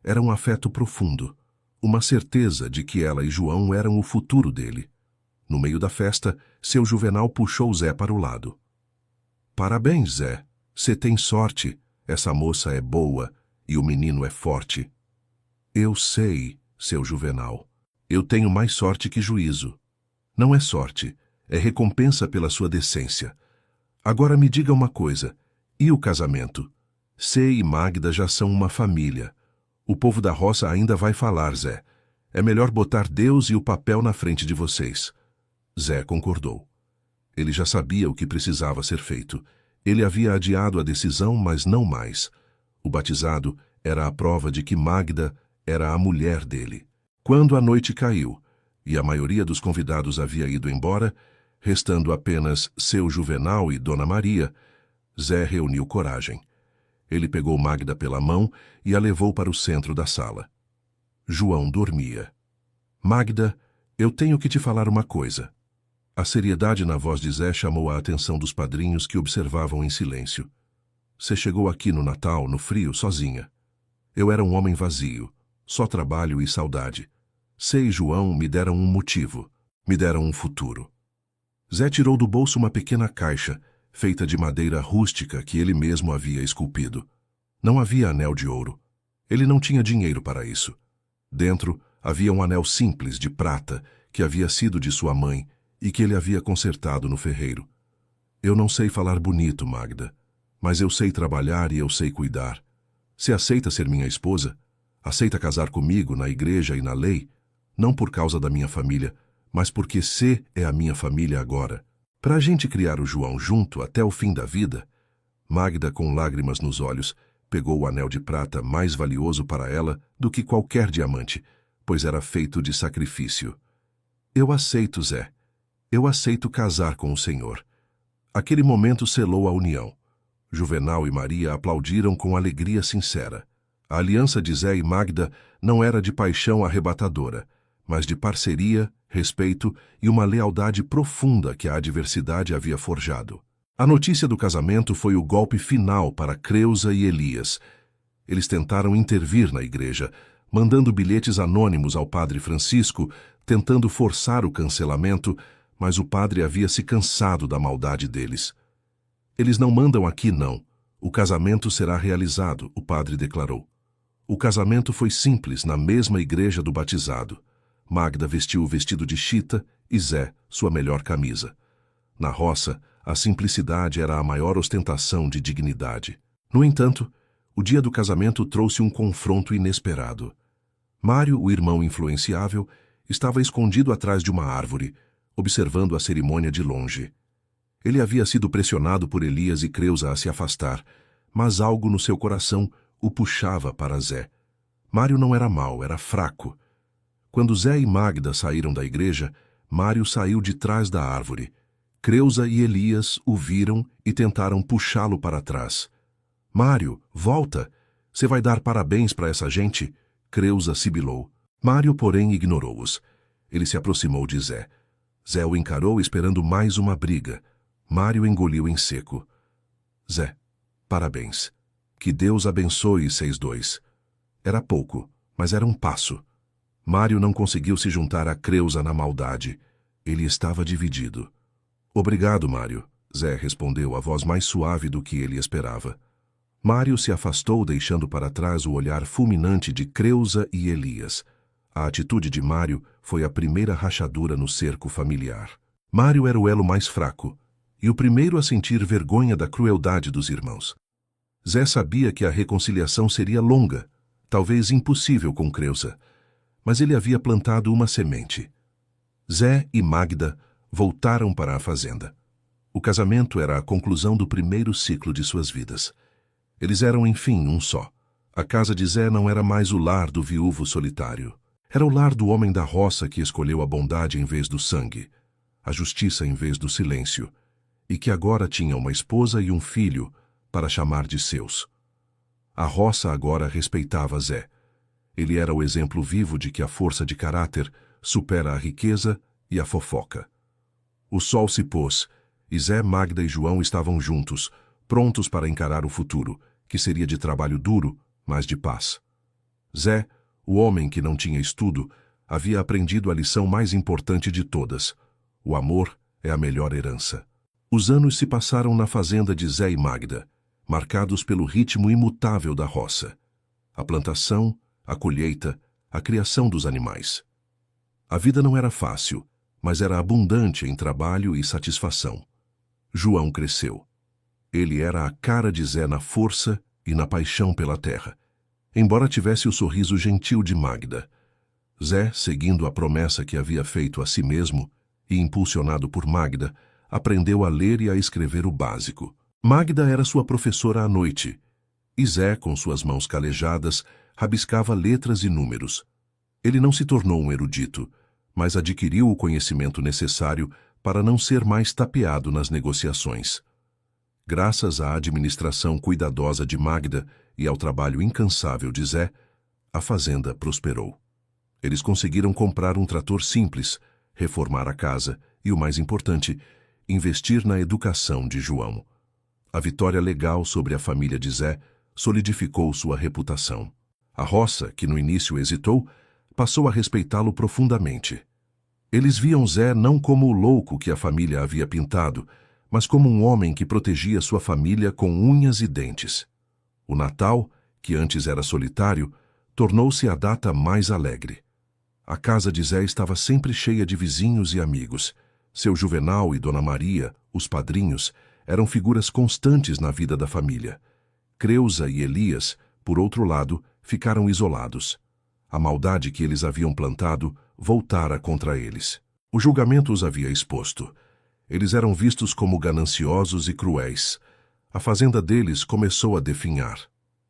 Era um afeto profundo, uma certeza de que ela e João eram o futuro dele. No meio da festa, seu Juvenal puxou Zé para o lado. Parabéns, Zé. Você tem sorte. Essa moça é boa e o menino é forte. Eu sei, seu Juvenal. Eu tenho mais sorte que juízo. Não é sorte, é recompensa pela sua decência. Agora me diga uma coisa. E o casamento? Cê e Magda já são uma família. O povo da roça ainda vai falar, Zé. É melhor botar Deus e o papel na frente de vocês. Zé concordou. Ele já sabia o que precisava ser feito. Ele havia adiado a decisão, mas não mais. O batizado era a prova de que Magda era a mulher dele. Quando a noite caiu, e a maioria dos convidados havia ido embora, restando apenas seu Juvenal e Dona Maria, Zé reuniu coragem. Ele pegou Magda pela mão e a levou para o centro da sala. João dormia. Magda, eu tenho que te falar uma coisa. A seriedade na voz de Zé chamou a atenção dos padrinhos que observavam em silêncio. Você chegou aqui no Natal, no frio, sozinha. Eu era um homem vazio, só trabalho e saudade. Cê e João me deram um motivo, me deram um futuro. Zé tirou do bolso uma pequena caixa, feita de madeira rústica que ele mesmo havia esculpido. Não havia anel de ouro. Ele não tinha dinheiro para isso. Dentro havia um anel simples de prata que havia sido de sua mãe e que ele havia consertado no ferreiro. Eu não sei falar bonito, Magda, mas eu sei trabalhar e eu sei cuidar. Você aceita ser minha esposa? Aceita casar comigo na igreja e na lei? Não por causa da minha família, mas porque você é a minha família agora. Para a gente criar o João junto até o fim da vida. Magda, com lágrimas nos olhos, pegou o anel de prata mais valioso para ela do que qualquer diamante, pois era feito de sacrifício. Eu aceito, Zé. Eu aceito casar com o Senhor. Aquele momento selou a união. Juvenal e Maria aplaudiram com alegria sincera. A aliança de Zé e Magda não era de paixão arrebatadora, mas de parceria, respeito e uma lealdade profunda que a adversidade havia forjado. A notícia do casamento foi o golpe final para Creusa e Elias. Eles tentaram intervir na igreja, mandando bilhetes anônimos ao padre Francisco, tentando forçar o cancelamento, mas o padre havia se cansado da maldade deles. Eles não mandam aqui, não. O casamento será realizado, o padre declarou. O casamento foi simples, na mesma igreja do batizado. Magda vestiu o vestido de chita e Zé sua melhor camisa. Na roça, a simplicidade era a maior ostentação de dignidade. No entanto, o dia do casamento trouxe um confronto inesperado. Mário, o irmão influenciável, estava escondido atrás de uma árvore, observando a cerimônia de longe. Ele havia sido pressionado por Elias e Creusa a se afastar, mas algo no seu coração o puxava para Zé. Mário não era mau, era fraco. Quando Zé e Magda saíram da igreja, Mário saiu de trás da árvore. Creusa e Elias o viram e tentaram puxá-lo para trás. Mário, volta! Você vai dar parabéns para essa gente? Creusa sibilou. Mário, porém, ignorou-os. Ele se aproximou de Zé. Zé o encarou esperando mais uma briga. Mário engoliu em seco. Zé, parabéns. Que Deus abençoe vocês dois. Era pouco, mas era um passo. Mário não conseguiu se juntar a Creusa na maldade. Ele estava dividido. Obrigado, Mário, Zé respondeu, a voz mais suave do que ele esperava. Mário se afastou, deixando para trás o olhar fulminante de Creusa e Elias. A atitude de Mário foi a primeira rachadura no cerco familiar. Mário era o elo mais fraco, e o primeiro a sentir vergonha da crueldade dos irmãos. Zé sabia que a reconciliação seria longa, talvez impossível com Creusa, mas ele havia plantado uma semente. Zé e Magda voltaram para a fazenda. O casamento era a conclusão do primeiro ciclo de suas vidas. Eles eram, enfim, um só. A casa de Zé não era mais o lar do viúvo solitário. Era o lar do homem da roça que escolheu a bondade em vez do sangue, a justiça em vez do silêncio, e que agora tinha uma esposa e um filho para chamar de seus. A roça agora respeitava Zé. Ele era o exemplo vivo de que a força de caráter supera a riqueza e a fofoca. O sol se pôs, e Zé, Magda e João estavam juntos, prontos para encarar o futuro, que seria de trabalho duro, mas de paz. Zé, o homem que não tinha estudo, havia aprendido a lição mais importante de todas. O amor é a melhor herança. Os anos se passaram na fazenda de Zé e Magda, marcados pelo ritmo imutável da roça. A plantação, a colheita, a criação dos animais. A vida não era fácil, mas era abundante em trabalho e satisfação. João cresceu. Ele era a cara de Zé na força e na paixão pela terra, embora tivesse o sorriso gentil de Magda. Zé, seguindo a promessa que havia feito a si mesmo e impulsionado por Magda, aprendeu a ler e a escrever o básico. Magda era sua professora à noite, e Zé, com suas mãos calejadas, rabiscava letras e números. Ele não se tornou um erudito, mas adquiriu o conhecimento necessário para não ser mais tapeado nas negociações. Graças à administração cuidadosa de Magda e ao trabalho incansável de Zé, a fazenda prosperou. Eles conseguiram comprar um trator simples, reformar a casa e, o mais importante, investir na educação de João. A vitória legal sobre a família de Zé solidificou sua reputação. A roça, que no início hesitou, passou a respeitá-lo profundamente. Eles viam Zé não como o louco que a família havia pintado, mas como um homem que protegia sua família com unhas e dentes. O Natal, que antes era solitário, tornou-se a data mais alegre. A casa de Zé estava sempre cheia de vizinhos e amigos. Seu Juvenal e Dona Maria, os padrinhos, eram figuras constantes na vida da família. Creusa e Elias, por outro lado, ficaram isolados. A maldade que eles haviam plantado voltara contra eles. O julgamento os havia exposto. Eles eram vistos como gananciosos e cruéis. A fazenda deles começou a definhar.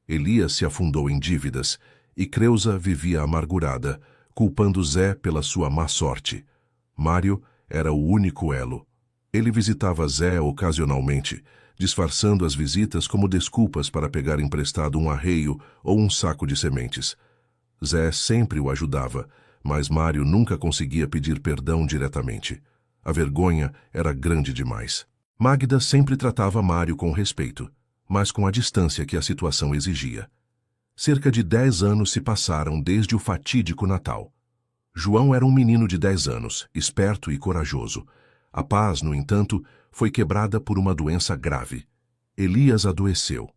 Elias se afundou em dívidas e Creusa vivia amargurada, culpando Zé pela sua má sorte. Mário era o único elo. Ele visitava Zé ocasionalmente, disfarçando as visitas como desculpas para pegar emprestado um arreio ou um saco de sementes. Zé sempre o ajudava, mas Mário nunca conseguia pedir perdão diretamente. A vergonha era grande demais. Magda sempre tratava Mário com respeito, mas com a distância que a situação exigia. Cerca de 10 anos se passaram desde o fatídico Natal. João era um menino de 10 anos, esperto e corajoso. A paz, no entanto, foi quebrada por uma doença grave. Elias adoeceu.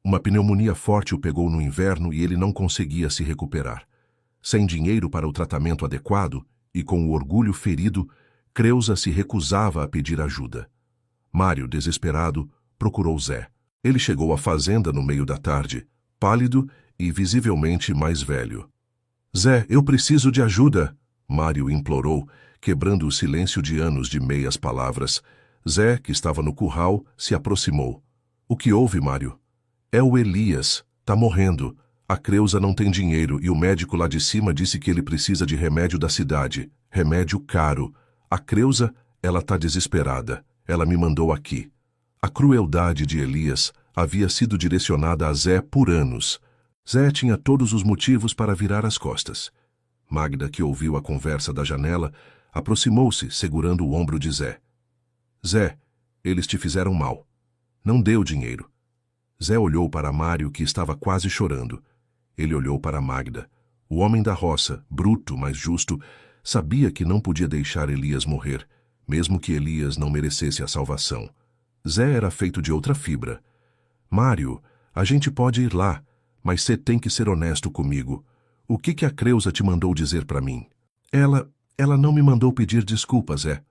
Uma pneumonia forte o pegou no inverno e ele não conseguia se recuperar. Sem dinheiro para o tratamento adequado e com o orgulho ferido, Creusa se recusava a pedir ajuda. Mário, desesperado, procurou Zé. Ele chegou à fazenda no meio da tarde, pálido e visivelmente mais velho. Zé, eu preciso de ajuda, Mário implorou, quebrando o silêncio de anos de meias palavras. Zé, que estava no curral, se aproximou. O que houve, Mário? É o Elias. Tá morrendo. A Creusa não tem dinheiro e o médico lá de cima disse que ele precisa de remédio da cidade. Remédio caro. A Creusa, ela tá desesperada. Ela me mandou aqui. A crueldade de Elias havia sido direcionada a Zé por anos. Zé tinha todos os motivos para virar as costas. Magda, que ouviu a conversa da janela, aproximou-se, segurando o ombro de Zé. Zé, eles te fizeram mal. Não dê o dinheiro. Zé olhou para Mário, que estava quase chorando. Ele olhou para Magda. O homem da roça, bruto, mas justo, sabia que não podia deixar Elias morrer, mesmo que Elias não merecesse a salvação. Zé era feito de outra fibra. Mário, a gente pode ir lá, mas você tem que ser honesto comigo. O que a Creusa te mandou dizer para mim? Ela não me mandou pedir desculpas, Zé.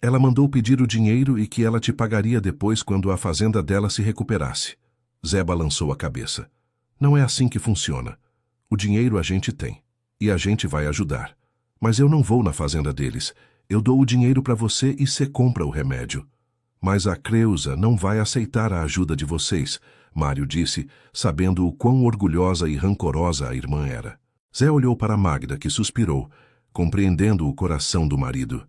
Ela mandou pedir o dinheiro e que ela te pagaria depois quando a fazenda dela se recuperasse. Zé balançou a cabeça. Não é assim que funciona. O dinheiro a gente tem, e a gente vai ajudar. Mas eu não vou na fazenda deles. Eu dou o dinheiro para você e você compra o remédio. Mas a Creusa não vai aceitar a ajuda de vocês, Mário disse, sabendo o quão orgulhosa e rancorosa a irmã era. Zé olhou para Magda, que suspirou, compreendendo o coração do marido.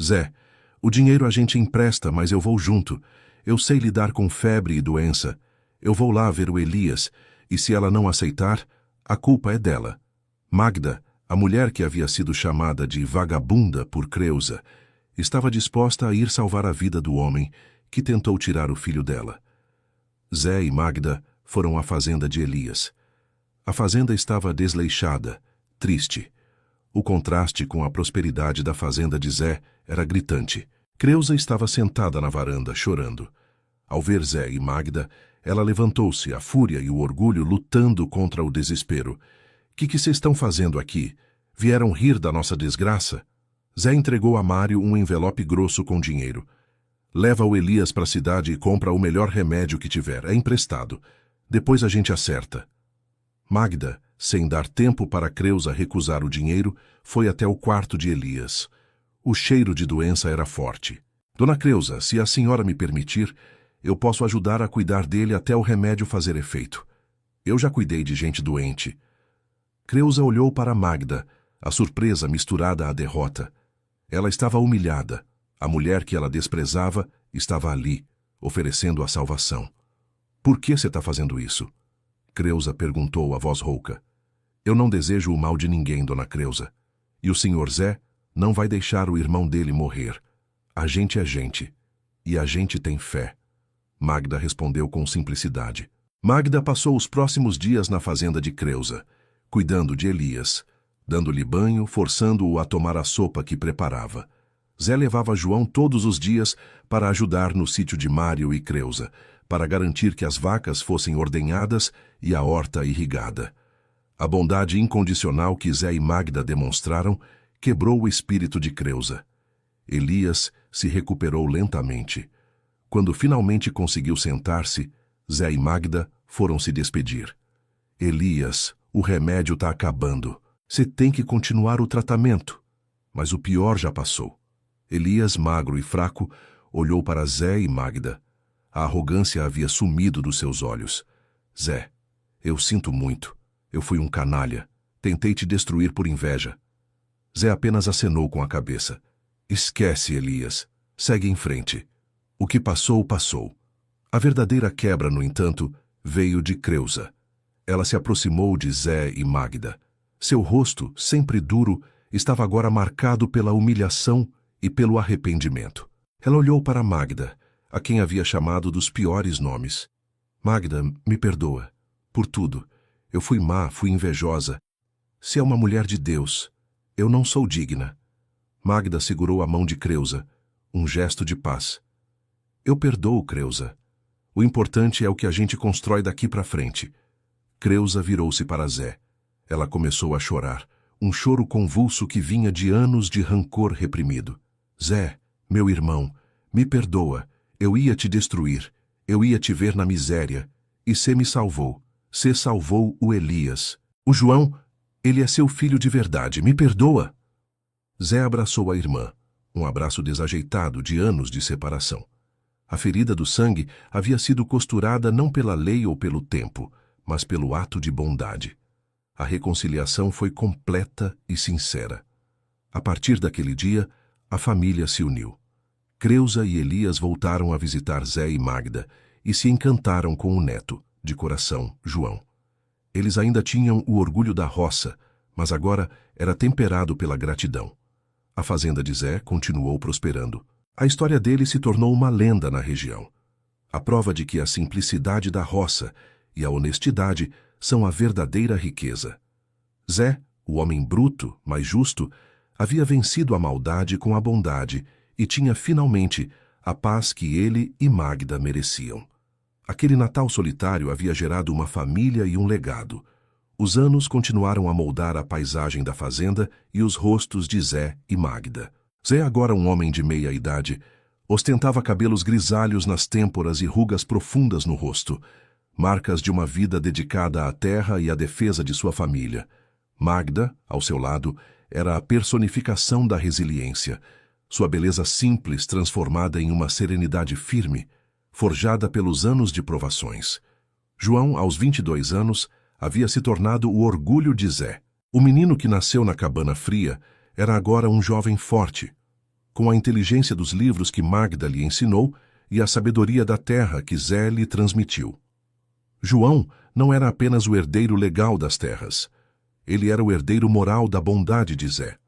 Zé, o dinheiro a gente empresta, mas eu vou junto. Eu sei lidar com febre e doença. Eu vou lá ver o Elias, e se ela não aceitar, a culpa é dela. Magda, a mulher que havia sido chamada de vagabunda por Creusa, estava disposta a ir salvar a vida do homem que tentou tirar o filho dela. Zé e Magda foram à fazenda de Elias. A fazenda estava desleixada, triste. O contraste com a prosperidade da fazenda de Zé era gritante. Creusa estava sentada na varanda, chorando. Ao ver Zé e Magda, ela levantou-se, a fúria e o orgulho lutando contra o desespero. — Que vocês estão fazendo aqui? Vieram rir da nossa desgraça? Zé entregou a Mário um envelope grosso com dinheiro. — Leva o Elias para a cidade e compra o melhor remédio que tiver. É emprestado. Depois a gente acerta. Magda, sem dar tempo para Creusa recusar o dinheiro, foi até o quarto de Elias. O cheiro de doença era forte. Dona Creusa, se a senhora me permitir, eu posso ajudar a cuidar dele até o remédio fazer efeito. Eu já cuidei de gente doente. Creusa olhou para Magda, a surpresa misturada à derrota. Ela estava humilhada. A mulher que ela desprezava estava ali, oferecendo a salvação. Por que você está fazendo isso? Creusa perguntou a voz rouca. Eu não desejo o mal de ninguém, Dona Creusa. E o senhor Zé não vai deixar o irmão dele morrer. A gente é gente. E a gente tem fé. Magda respondeu com simplicidade. Magda passou os próximos dias na fazenda de Creusa, cuidando de Elias, dando-lhe banho, forçando-o a tomar a sopa que preparava. Zé levava João todos os dias para ajudar no sítio de Mário e Creusa, para garantir que as vacas fossem ordenhadas e a horta irrigada. A bondade incondicional que Zé e Magda demonstraram quebrou o espírito de Creusa. Elias se recuperou lentamente. Quando finalmente conseguiu sentar-se, Zé e Magda foram se despedir. Elias, o remédio está acabando. Você tem que continuar o tratamento. Mas o pior já passou. Elias, magro e fraco, olhou para Zé e Magda. A arrogância havia sumido dos seus olhos. Zé, eu sinto muito. Eu fui um canalha. Tentei te destruir por inveja. Zé apenas acenou com a cabeça. Esquece, Elias. Segue em frente. O que passou, passou. A verdadeira quebra, no entanto, veio de Creusa. Ela se aproximou de Zé e Magda. Seu rosto, sempre duro, estava agora marcado pela humilhação e pelo arrependimento. Ela olhou para Magda, a quem havia chamado dos piores nomes. Magda, me perdoa. Por tudo. Eu fui má, fui invejosa. Se é uma mulher de Deus, eu não sou digna. Magda segurou a mão de Creusa, um gesto de paz. Eu perdoo, Creusa. O importante é o que a gente constrói daqui para frente. Creusa virou-se para Zé. Ela começou a chorar, um choro convulso que vinha de anos de rancor reprimido. Zé, meu irmão, me perdoa. Eu ia te destruir. Eu ia te ver na miséria. E cê me salvou. Cê salvou o Elias. O João, ele é seu filho de verdade. Me perdoa. Zé abraçou a irmã. Um abraço desajeitado de anos de separação. A ferida do sangue havia sido costurada não pela lei ou pelo tempo, mas pelo ato de bondade. A reconciliação foi completa e sincera. A partir daquele dia, a família se uniu. Creusa e Elias voltaram a visitar Zé e Magda e se encantaram com o neto, de coração, João. Eles ainda tinham o orgulho da roça, mas agora era temperado pela gratidão. A fazenda de Zé continuou prosperando. A história dele se tornou uma lenda na região. A prova de que a simplicidade da roça e a honestidade são a verdadeira riqueza. Zé, o homem bruto, mas justo, havia vencido a maldade com a bondade e tinha finalmente a paz que ele e Magda mereciam. Aquele Natal solitário havia gerado uma família e um legado. Os anos continuaram a moldar a paisagem da fazenda e os rostos de Zé e Magda. Zé, agora um homem de meia idade, ostentava cabelos grisalhos nas têmporas e rugas profundas no rosto, marcas de uma vida dedicada à terra e à defesa de sua família. Magda, ao seu lado, era a personificação da resiliência, sua beleza simples transformada em uma serenidade firme, forjada pelos anos de provações. João, aos 22 anos, havia se tornado o orgulho de Zé. O menino que nasceu na cabana fria era agora um jovem forte, com a inteligência dos livros que Magda lhe ensinou e a sabedoria da terra que Zé lhe transmitiu. João não era apenas o herdeiro legal das terras. Ele era o herdeiro moral da bondade de Zé.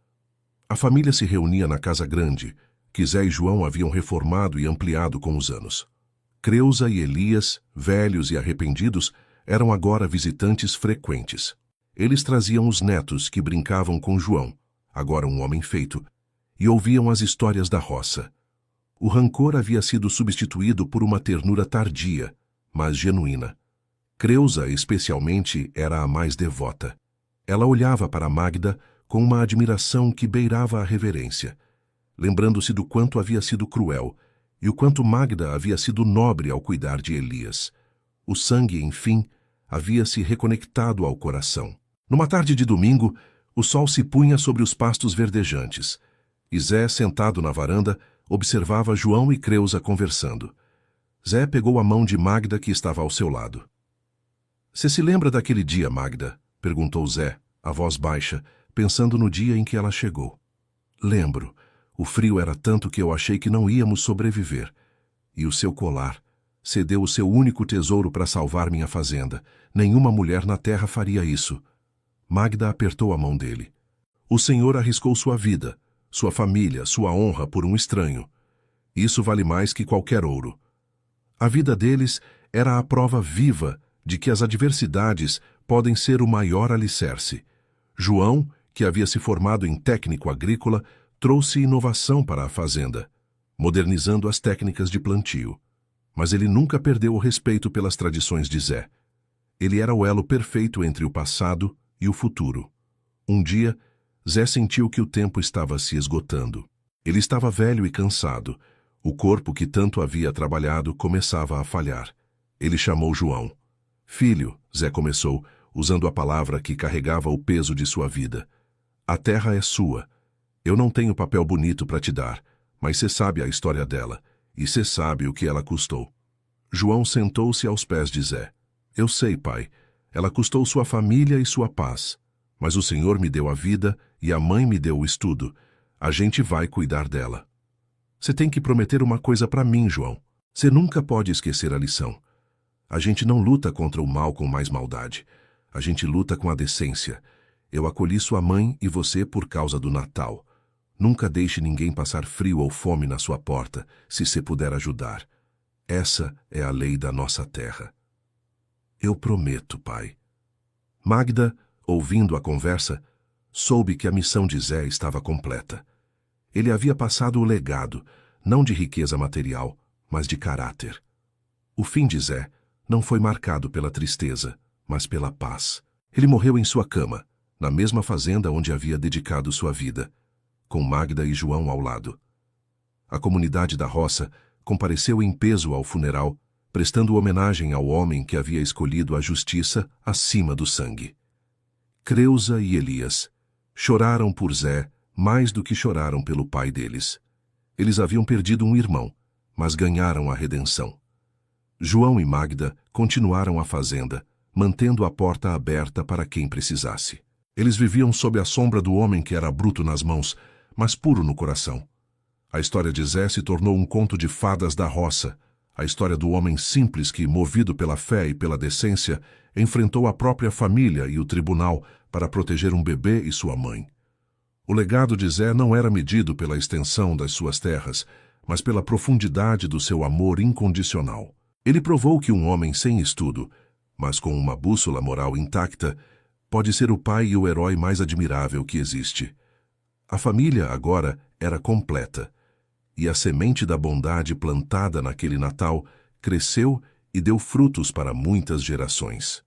A família se reunia na casa grande, que Zé e João haviam reformado e ampliado com os anos. Creusa e Elias, velhos e arrependidos, eram agora visitantes frequentes. Eles traziam os netos que brincavam com João, agora um homem feito, e ouviam as histórias da roça. O rancor havia sido substituído por uma ternura tardia, mas genuína. Creusa, especialmente, era a mais devota. Ela olhava para Magda com uma admiração que beirava a reverência, lembrando-se do quanto havia sido cruel e o quanto Magda havia sido nobre ao cuidar de Elias. O sangue, enfim, havia se reconectado ao coração. Numa tarde de domingo, o sol se punha sobre os pastos verdejantes, e Zé, sentado na varanda, observava João e Creusa conversando. Zé pegou a mão de Magda, que estava ao seu lado. "Você se lembra daquele dia, Magda?" perguntou Zé, a voz baixa, pensando no dia em que ela chegou. "Lembro. O frio era tanto que eu achei que não íamos sobreviver. E o seu colar. Cedeu o seu único tesouro para salvar minha fazenda. Nenhuma mulher na terra faria isso." Magda apertou a mão dele. "O senhor arriscou sua vida, sua família, sua honra por um estranho. Isso vale mais que qualquer ouro." A vida deles era a prova viva de que as adversidades podem ser o maior alicerce. João, que havia se formado em técnico agrícola, trouxe inovação para a fazenda, modernizando as técnicas de plantio. Mas ele nunca perdeu o respeito pelas tradições de Zé. Ele era o elo perfeito entre o passado e o futuro. Um dia, Zé sentiu que o tempo estava se esgotando. Ele estava velho e cansado. O corpo que tanto havia trabalhado começava a falhar. Ele chamou João. "Filho", Zé começou, usando a palavra que carregava o peso de sua vida. "A terra é sua. Eu não tenho papel bonito para te dar, mas você sabe a história dela, e você sabe o que ela custou." João sentou-se aos pés de Zé. "Eu sei, pai. Ela custou sua família e sua paz. Mas o Senhor me deu a vida e a mãe me deu o estudo. A gente vai cuidar dela. Você tem que prometer uma coisa para mim, João. Você nunca pode esquecer a lição. A gente não luta contra o mal com mais maldade. A gente luta com a decência. Eu acolhi sua mãe e você por causa do Natal. Nunca deixe ninguém passar frio ou fome na sua porta, se você puder ajudar. Essa é a lei da nossa terra." "Eu prometo, pai." Magda, ouvindo a conversa, soube que a missão de Zé estava completa. Ele havia passado o legado, não de riqueza material, mas de caráter. O fim de Zé não foi marcado pela tristeza, mas pela paz. Ele morreu em sua cama, na mesma fazenda onde havia dedicado sua vida, com Magda e João ao lado. A comunidade da roça compareceu em peso ao funeral, prestando homenagem ao homem que havia escolhido a justiça acima do sangue. Creusa e Elias choraram por Zé mais do que choraram pelo pai deles. Eles haviam perdido um irmão, mas ganharam a redenção. João e Magda continuaram a fazenda, mantendo a porta aberta para quem precisasse. Eles viviam sob a sombra do homem que era bruto nas mãos, mas puro no coração. A história de Zé se tornou um conto de fadas da roça, a história do homem simples que, movido pela fé e pela decência, enfrentou a própria família e o tribunal para proteger um bebê e sua mãe. O legado de Zé não era medido pela extensão das suas terras, mas pela profundidade do seu amor incondicional. Ele provou que um homem sem estudo, mas com uma bússola moral intacta, pode ser o pai e o herói mais admirável que existe. A família agora era completa, e a semente da bondade plantada naquele Natal cresceu e deu frutos para muitas gerações.